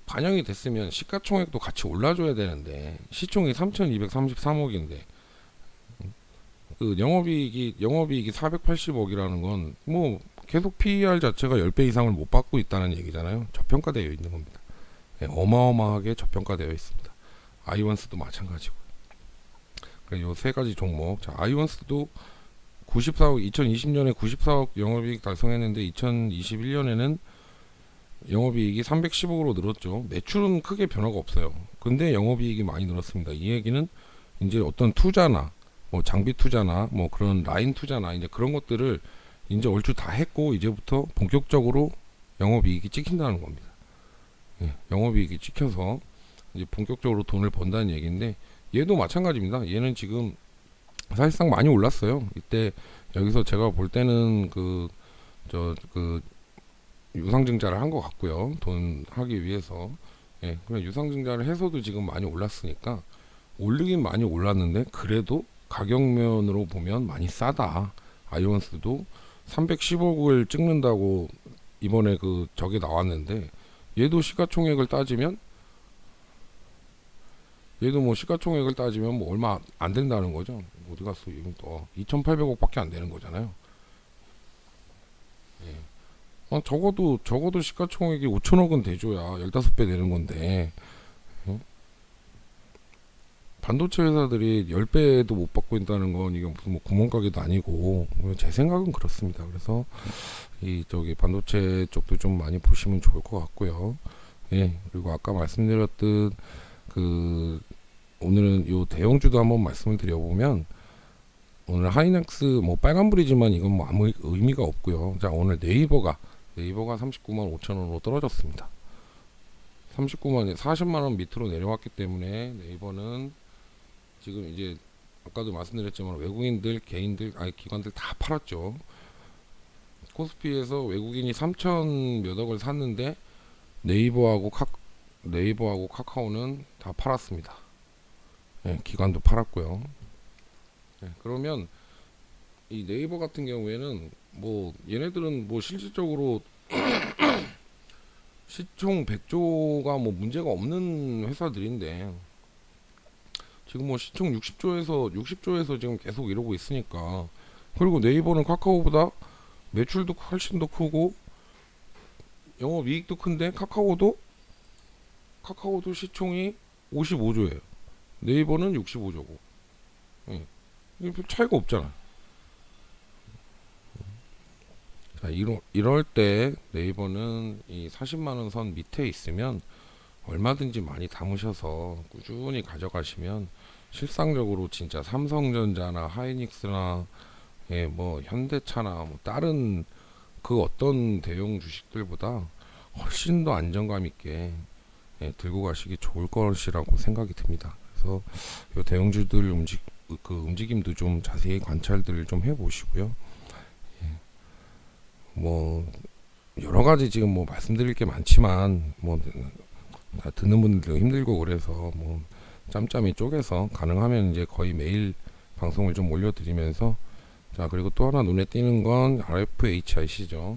반영이 됐으면 시가총액도 같이 올라줘야 되는데 시총이 3,233억인데 그 영업이익이 480억이라는 건 뭐 계속 PER 자체가 10배 이상을 못 받고 있다는 얘기잖아요. 저평가되어 있는 겁니다. 어마어마하게 저평가되어 있습니다. 아이원스도 마찬가지고. 요 세 가지 종목. 자, 아이원스도 94억 2020년에 94억 영업이익 달성했는데 2021년에는 영업이익이 310억으로 늘었죠. 매출은 크게 변화가 없어요. 근데 영업이익이 많이 늘었습니다. 이 얘기는 이제 어떤 투자나 뭐 장비 투자나 뭐 그런 라인 투자나 이제 그런 것들을 이제 얼추 다 했고 이제부터 본격적으로 영업이익이 찍힌다는 겁니다. 영업이익이 찍혀서 이제 본격적으로 돈을 번다는 얘기인데 얘도 마찬가지입니다. 얘는 지금 사실상 많이 올랐어요. 이때 여기서 제가 볼 때는 그 유상증자를 한 것 같고요. 돈 하기 위해서. 그냥 유상증자를 해서도 지금 많이 올랐으니까 올리긴 많이 올랐는데 그래도 가격면으로 보면 많이 싸다. 아이온스도 310억을 찍는다고 이번에 저게 나왔는데 얘도 시가총액을 따지면 뭐 얼마 안 된다는 거죠. 어디 갔어? 이건 또 2,800억밖에 안 되는 거잖아요. 적어도 시가총액이 5천억은 돼줘야 15배 되는 건데 반도체 회사들이 10배도 못 받고 있다는 건 이게 무슨 뭐 구멍가게도 아니고 제 생각은 그렇습니다. 그래서 반도체 쪽도 좀 많이 보시면 좋을 것 같고요. 그리고 아까 말씀드렸던 오늘은 요 대형주도 한번 말씀을 드려보면 오늘 하이낙스 뭐 빨간불이지만 이건 뭐 아무 의미가 없고요. 자, 오늘 네이버가 39만 5천원으로 떨어졌습니다. 39만 40만원 밑으로 내려왔기 때문에 네이버는 지금 이제 아까도 말씀드렸지만 외국인들, 개인들, 아니 기관들 다 팔았죠. 코스피에서 외국인이 3천 몇 억을 샀는데 네이버하고 카카오는 다 팔았습니다. 예, 기관도 팔았고요. 예, 그러면 이 네이버 같은 경우에는 뭐 얘네들은 뭐 실질적으로 시총 100조가 뭐 문제가 없는 회사들인데 지금 뭐 시총 60조에서 지금 계속 이러고 있으니까. 그리고 네이버는 카카오보다 매출도 훨씬 더 크고 영업이익도 큰데 카카오도 시총이 55조예요. 네이버는 65조고. 예. 이게 별 차이가 없잖아. 자, 이럴 때 네이버는 이 40만원 선 밑에 있으면 얼마든지 많이 담으셔서 꾸준히 가져가시면 실상적으로 진짜 삼성전자나 하이닉스나 예, 뭐 현대차나 뭐 다른 그 어떤 대형 주식들보다 훨씬 더 안정감 있게 예, 들고 가시기 좋을 것이라고 생각이 듭니다. 그래서 요 대형주들 움직임도 좀 자세히 관찰들을 좀 해보시고요. 예, 뭐 여러 가지 지금 뭐 말씀드릴 게 많지만 뭐 다 듣는 분들도 힘들고 그래서 뭐 짬짬이 쪼개서 가능하면 이제 거의 매일 방송을 좀 올려드리면서 자 그리고 또 하나 눈에 띄는 건 RFHIC죠.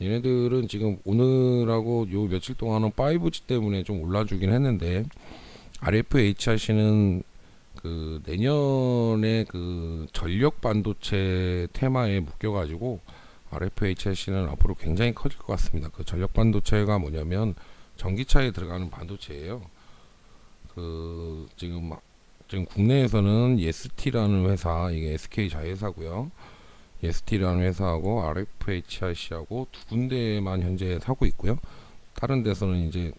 얘네들은 지금 오늘하고 요 며칠 동안은 5G 때문에 좀 올라주긴 했는데 RFHIC는 그 내년에 그 전력 반도체 테마에 묶여가지고 RFHIC는 앞으로 굉장히 커질 것 같습니다. 그 전력 반도체가 뭐냐면 전기차에 들어가는 반도체예요. 그 지금 국내에서는 예스티라는 회사, 이게 SK 자회사고요. 예스티라는 회사하고 RFHIC하고 두 군데만 현재 사고 있고요. 다른 데서는 이제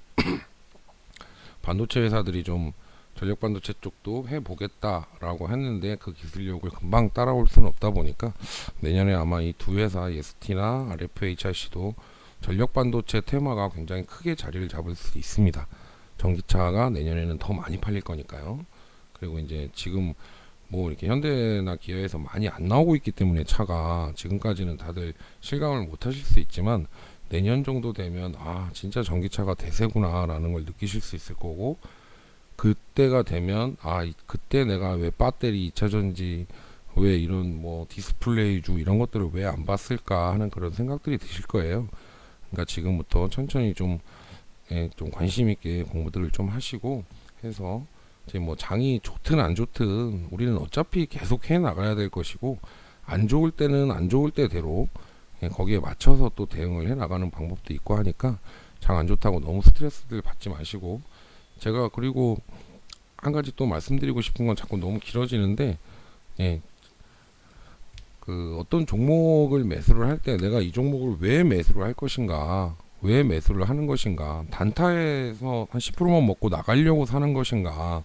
반도체 회사들이 좀 전력 반도체 쪽도 해보겠다라고 했는데 그 기술력을 금방 따라올 수는 없다 보니까 내년에 아마 이 두 회사 예스티나 RFHIC도 전력 반도체 테마가 굉장히 크게 자리를 잡을 수 있습니다. 전기차가 내년에는 더 많이 팔릴 거니까요. 그리고 이제 지금 뭐 이렇게 현대나 기아에서 많이 안 나오고 있기 때문에 차가 지금까지는 다들 실감을 못 하실 수 있지만 내년 정도 되면 아 진짜 전기차가 대세구나 라는 걸 느끼실 수 있을 거고 그때가 되면 아 그때 내가 왜 배터리 2차전지 왜 이런 뭐 디스플레이주 이런 것들을 왜 안 봤을까 하는 그런 생각들이 드실 거예요. 그러니까 지금부터 천천히 좀 관심 있게 공부들을 좀 하시고 해서 이제 뭐 장이 좋든 안 좋든 우리는 어차피 계속 해 나가야 될 것이고 안 좋을 때는 안 좋을 때대로 거기에 맞춰서 또 대응을 해 나가는 방법도 있고 하니까 장 안 좋다고 너무 스트레스들 받지 마시고 제가 그리고 한 가지 또 말씀드리고 싶은 건 자꾸 너무 길어지는데 그 어떤 종목을 매수를 할 때 내가 이 종목을 왜 매수를 할 것인가 왜 매수를 하는 것인가 단타에서 한 10%만 먹고 나가려고 사는 것인가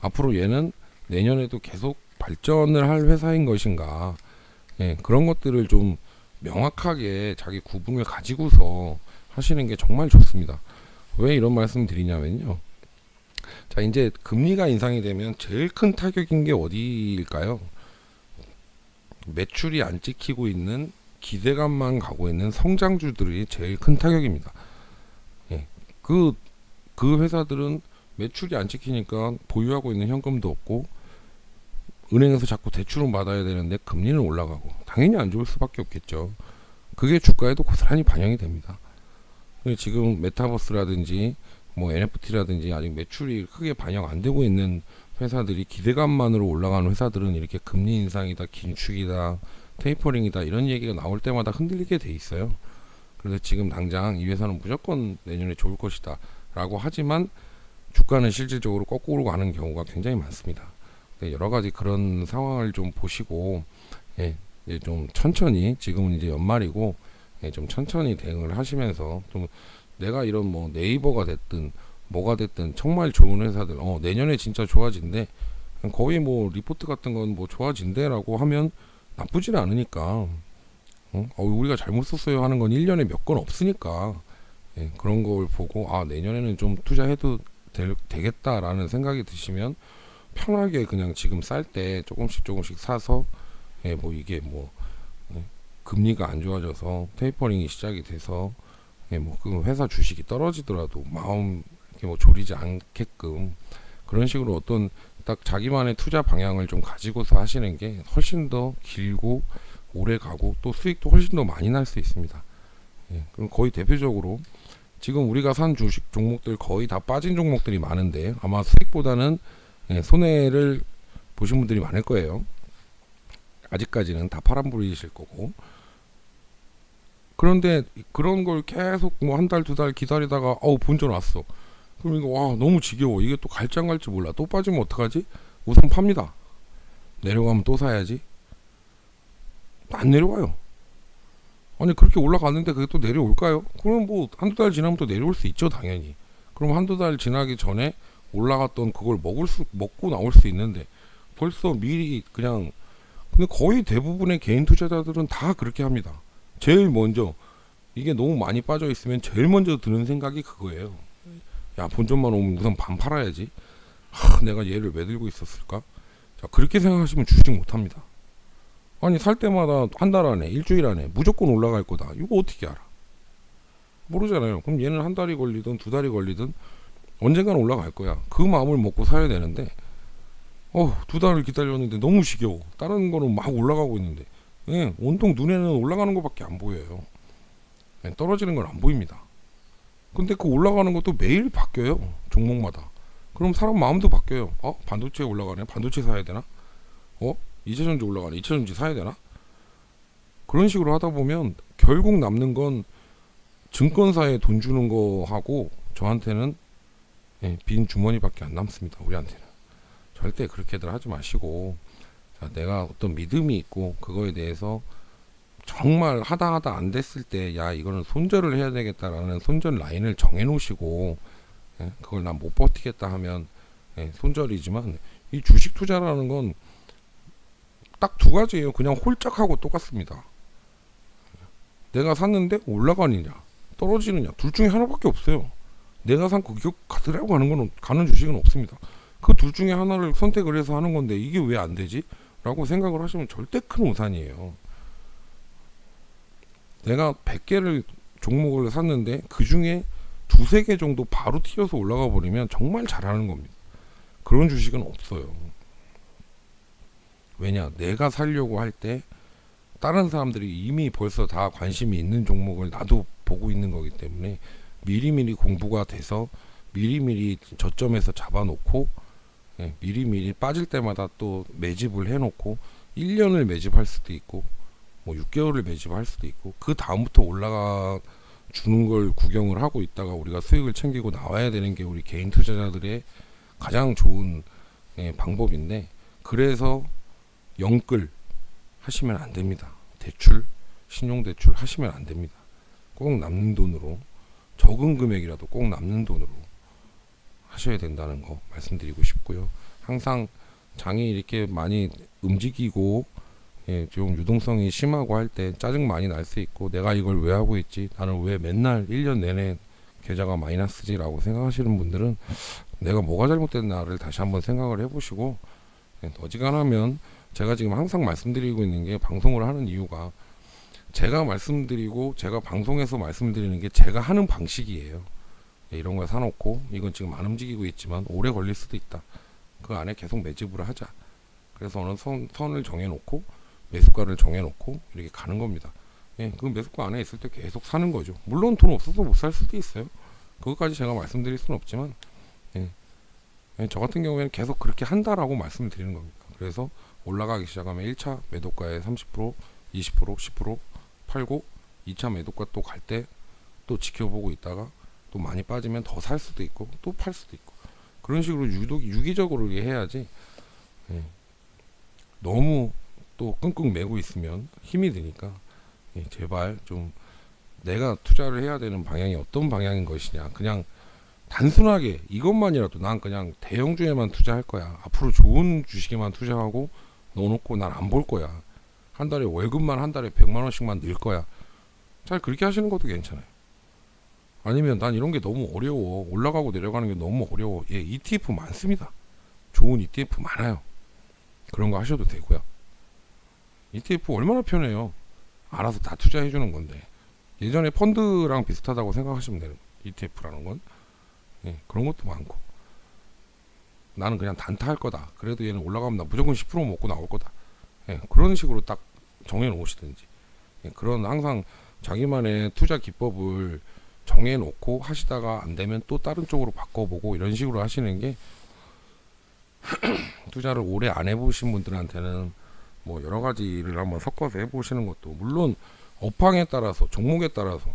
앞으로 얘는 내년에도 계속 발전을 할 회사인 것인가 그런 것들을 좀 명확하게 자기 구분을 가지고서 하시는 게 정말 좋습니다. 왜 이런 말씀 드리냐면요, 자 이제 금리가 인상이 되면 제일 큰 타격인 게 어디일까요? 매출이 안 찍히고 있는 기대감만 가고 있는 성장주들이 제일 큰 타격입니다. 그 회사들은 매출이 안 찍히니까 보유하고 있는 현금도 없고 은행에서 자꾸 대출은 받아야 되는데 금리는 올라가고 당연히 안 좋을 수밖에 없겠죠. 그게 주가에도 고스란히 반영이 됩니다. 지금 메타버스라든지 뭐 NFT라든지 아직 매출이 크게 반영 안 되고 있는 회사들이 기대감만으로 올라가는 회사들은 이렇게 금리 인상이다, 긴축이다, 테이퍼링이다 이런 얘기가 나올 때마다 흔들리게 돼 있어요. 그래서 지금 당장 이 회사는 무조건 내년에 좋을 것이다 라고 하지만 주가는 실질적으로 거꾸로 가는 경우가 굉장히 많습니다. 여러 가지 그런 상황을 좀 보시고 좀 천천히 지금은 이제 연말이고 좀 천천히 대응을 하시면서 좀 내가 이런 뭐 네이버가 됐든 뭐가 됐든 정말 좋은 회사들 내년에 진짜 좋아진대 거의 뭐 리포트 같은 건 뭐 좋아진대라고 하면 나쁘진 않으니까 우리가 잘못 썼어요 하는 건 1년에 몇 건 없으니까 그런 걸 보고 아 내년에는 좀 투자해도 되겠다라는 생각이 드시면 편하게 그냥 지금 쌀 때 조금씩 조금씩 사서 뭐 이게 뭐 금리가 안 좋아져서 테이퍼링이 시작이 돼서 뭐그 회사 주식이 떨어지더라도 마음 이렇게 뭐 졸이지 않게끔 그런 식으로 어떤 딱 자기만의 투자 방향을 좀 가지고서 하시는 게 훨씬 더 길고 오래 가고 또 수익도 훨씬 더 많이 날 수 있습니다. 그럼 거의 대표적으로 지금 우리가 산 주식 종목들 거의 다 빠진 종목들이 많은데 아마 수익보다는 손해를 보신 분들이 많을 거예요. 아직까지는 다 파란불이실 거고. 그런데 그런 걸 계속 뭐 한 달, 두 달 기다리다가 본전 왔어. 그럼 이거 와 너무 지겨워. 이게 또 갈지 안 갈지 몰라. 또 빠지면 어떡하지? 우선 팝니다. 내려가면 또 사야지. 안 내려가요. 아니 그렇게 올라갔는데 그게 또 내려올까요? 그럼 뭐 한두 달 지나면 또 내려올 수 있죠 당연히. 그럼 한두 달 지나기 전에 올라갔던 그걸 먹고 나올 수 있는데 벌써 미리 그냥 근데 거의 대부분의 개인 투자자들은 다 그렇게 합니다. 제일 먼저 이게 너무 많이 빠져 있으면 제일 먼저 드는 생각이 그거예요. 야 본전만 오면 우선 반 팔아야지. 내가 얘를 왜 들고 있었을까? 자 그렇게 생각하시면 주식 못합니다. 아니 살 때마다 한 달 안에 일주일 안에 무조건 올라갈 거다. 이거 어떻게 알아? 모르잖아요. 그럼 얘는 한 달이 걸리든 두 달이 걸리든 언젠간 올라갈 거야. 그 마음을 먹고 사야 되는데 두 달을 기다렸는데 너무 지겨워. 다른 거는 막 올라가고 있는데 온통 눈에는 올라가는 것밖에 안 보여요. 떨어지는 건 안 보입니다. 근데 그 올라가는 것도 매일 바뀌어요. 종목마다. 그럼 사람 마음도 바뀌어요. 반도체 올라가네. 반도체 사야 되나? 이차전지 올라가네. 이차전지 사야 되나? 그런 식으로 하다 보면 결국 남는 건 증권사에 돈 주는 거하고 저한테는 빈 주머니밖에 안 남습니다. 우리한테는. 절대 그렇게들 하지 마시고 자, 내가 어떤 믿음이 있고 그거에 대해서 정말 하다 안 됐을 때 야 이거는 손절을 해야 되겠다라는 손절 라인을 정해 놓으시고 그걸 난 못 버티겠다 하면 손절이지만 이 주식 투자라는 건 딱 두 가지예요. 그냥 홀짝하고 똑같습니다. 내가 샀는데 올라가느냐 떨어지느냐 둘 중에 하나밖에 없어요. 내가 산 거 기억 가더라고 가는 주식은 없습니다. 그 둘 중에 하나를 선택을 해서 하는 건데 이게 왜 안 되지? 라고 생각을 하시면 절대 큰 오산이에요. 내가 100개를 종목을 샀는데 그 중에 두세 개 정도 바로 튀어서 올라가 버리면 정말 잘하는 겁니다. 그런 주식은 없어요. 왜냐? 내가 살려고 할 때 다른 사람들이 이미 벌써 다 관심이 있는 종목을 나도 보고 있는 거기 때문에 미리미리 공부가 돼서 미리미리 저점에서 잡아놓고 미리미리 빠질 때마다 또 매집을 해놓고 1년을 매집할 수도 있고 뭐 6개월을 매집할 수도 있고 그 다음부터 올라가 주는 걸 구경을 하고 있다가 우리가 수익을 챙기고 나와야 되는 게 우리 개인 투자자들의 가장 좋은 방법인데 그래서 영끌 하시면 안 됩니다. 대출, 신용대출 하시면 안 됩니다. 꼭 남는 돈으로 적은 금액이라도 꼭 남는 돈으로 하셔야 된다는 거 말씀드리고 싶고요. 항상 장이 이렇게 많이 움직이고 좀 유동성이 심하고 할 때 짜증 많이 날 수 있고 내가 이걸 왜 하고 있지? 나는 왜 맨날 1년 내내 계좌가 마이너스지? 라고 생각하시는 분들은 내가 뭐가 잘못됐나를 다시 한번 생각을 해보시고 어지간하면 제가 지금 항상 말씀드리고 있는 게 방송을 하는 이유가 제가 말씀드리고 제가 방송에서 말씀드리는 게 제가 하는 방식이에요. 이런 걸 사놓고 이건 지금 안 움직이고 있지만 오래 걸릴 수도 있다. 그 안에 계속 매집을 하자. 그래서 어느 선을 정해놓고 매수가를 정해놓고 이렇게 가는 겁니다. 그 매수가 안에 있을 때 계속 사는 거죠. 물론 돈 없어서 못 살 수도 있어요. 그것까지 제가 말씀드릴 수는 없지만 저 같은 경우에는 계속 그렇게 한다라고 말씀을 드리는 겁니다. 그래서 올라가기 시작하면 1차 매도가에 30%, 20%, 10% 팔고 2차 매도가 또 갈 때 또 지켜보고 있다가 또 많이 빠지면 더 살 수도 있고 또 팔 수도 있고 그런 식으로 유기적으로 해야지 너무 또 끙끙 매고 있으면 힘이 드니까 제발 좀 내가 투자를 해야 되는 방향이 어떤 방향인 것이냐 그냥 단순하게 이것만이라도 난 그냥 대형주에만 투자할 거야. 앞으로 좋은 주식에만 투자하고 넣어놓고 난 안 볼 거야. 한 달에 월급만 한 달에 100만 원씩만 늘 거야. 잘 그렇게 하시는 것도 괜찮아요. 아니면 난 이런 게 너무 어려워. 올라가고 내려가는 게 너무 어려워. ETF 많습니다. 좋은 ETF 많아요. 그런 거 하셔도 되고요. ETF 얼마나 편해요. 알아서 다 투자해 주는 건데. 예전에 펀드랑 비슷하다고 생각하시면 돼요. ETF라는 건. 예, 그런 것도 많고. 나는 그냥 단타할 거다. 그래도 얘는 올라가면 나 무조건 10% 먹고 나올 거다. 예, 그런 식으로 딱 정해놓으시든지. 예, 그런 항상 자기만의 투자 기법을 정해놓고 하시다가 안 되면 또 다른 쪽으로 바꿔보고 이런 식으로 하시는 게 투자를 오래 안 해보신 분들한테는 뭐 여러 가지를 한번 섞어서 해보시는 것도 물론 업황에 따라서 종목에 따라서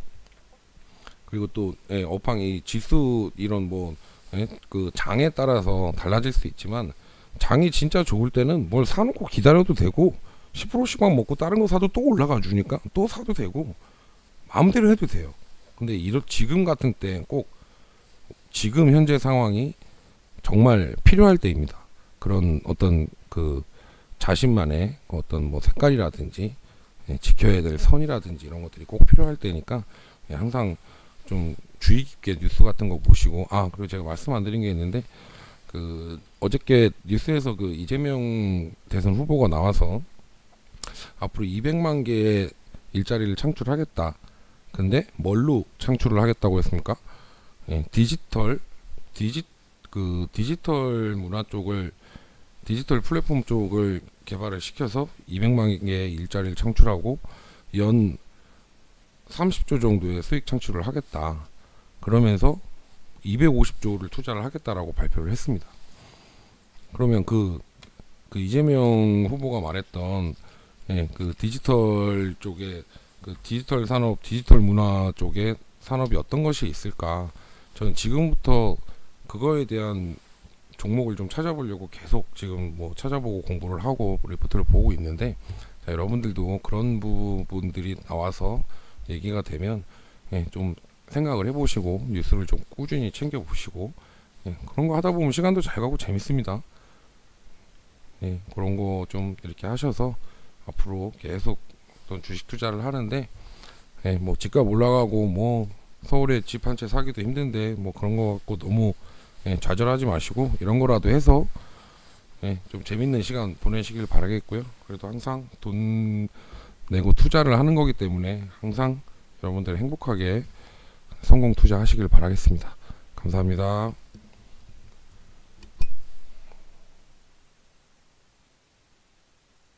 그리고 또 예, 업황 이 지수 이런 뭐 예, 그 장에 따라서 달라질 수 있지만 장이 진짜 좋을 때는 뭘 사놓고 기다려도 되고 10%씩만 먹고 다른 거 사도 또 올라가 주니까 또 사도 되고 마음대로 해도 돼요. 근데 지금 같은 때 꼭 지금 현재 상황이 정말 필요할 때입니다. 그런 어떤 그 자신만의 어떤 뭐 색깔이라든지 예, 지켜야 될 선이라든지 이런 것들이 꼭 필요할 때니까 예, 항상 좀 주의 깊게 뉴스 같은 거 보시고 그리고 제가 말씀 안 드린 게 있는데 그 어저께 뉴스에서 그 이재명 대선 후보가 나와서 앞으로 200만 개의 일자리를 창출하겠다. 근데 뭘로 창출을 하겠다고 했습니까? 예, 디지털 문화 쪽을 디지털 플랫폼 쪽을 개발을 시켜서 200만 개의 일자리를 창출하고 연 30조 정도의 수익 창출을 하겠다. 그러면서 250조를 투자를 하겠다라고 발표를 했습니다. 그러면 그 이재명 후보가 말했던 예, 그 디지털 쪽에 그 디지털 산업, 디지털 문화 쪽에 산업이 어떤 것이 있을까? 저는 지금부터 그거에 대한 종목을 좀 찾아보려고 계속 지금 뭐 찾아보고 공부를 하고 리포트를 보고 있는데 자, 여러분들도 그런 부분들이 나와서 얘기가 되면 예, 좀 생각을 해보시고 뉴스를 좀 꾸준히 챙겨보시고 예, 그런 거 하다 보면 시간도 잘 가고 재밌습니다. 예, 그런 거 좀 이렇게 하셔서 앞으로 계속 어떤 주식 투자를 하는데 예, 뭐 집값 올라가고 뭐 서울에 집 한 채 사기도 힘든데 뭐 그런 거 갖고 너무 예, 좌절하지 마시고 이런 거라도 해서 예, 좀 재밌는 시간 보내시길 바라겠고요. 그래도 항상 돈 내고 투자를 하는 거기 때문에 항상 여러분들 행복하게 성공 투자하시길 바라겠습니다. 감사합니다.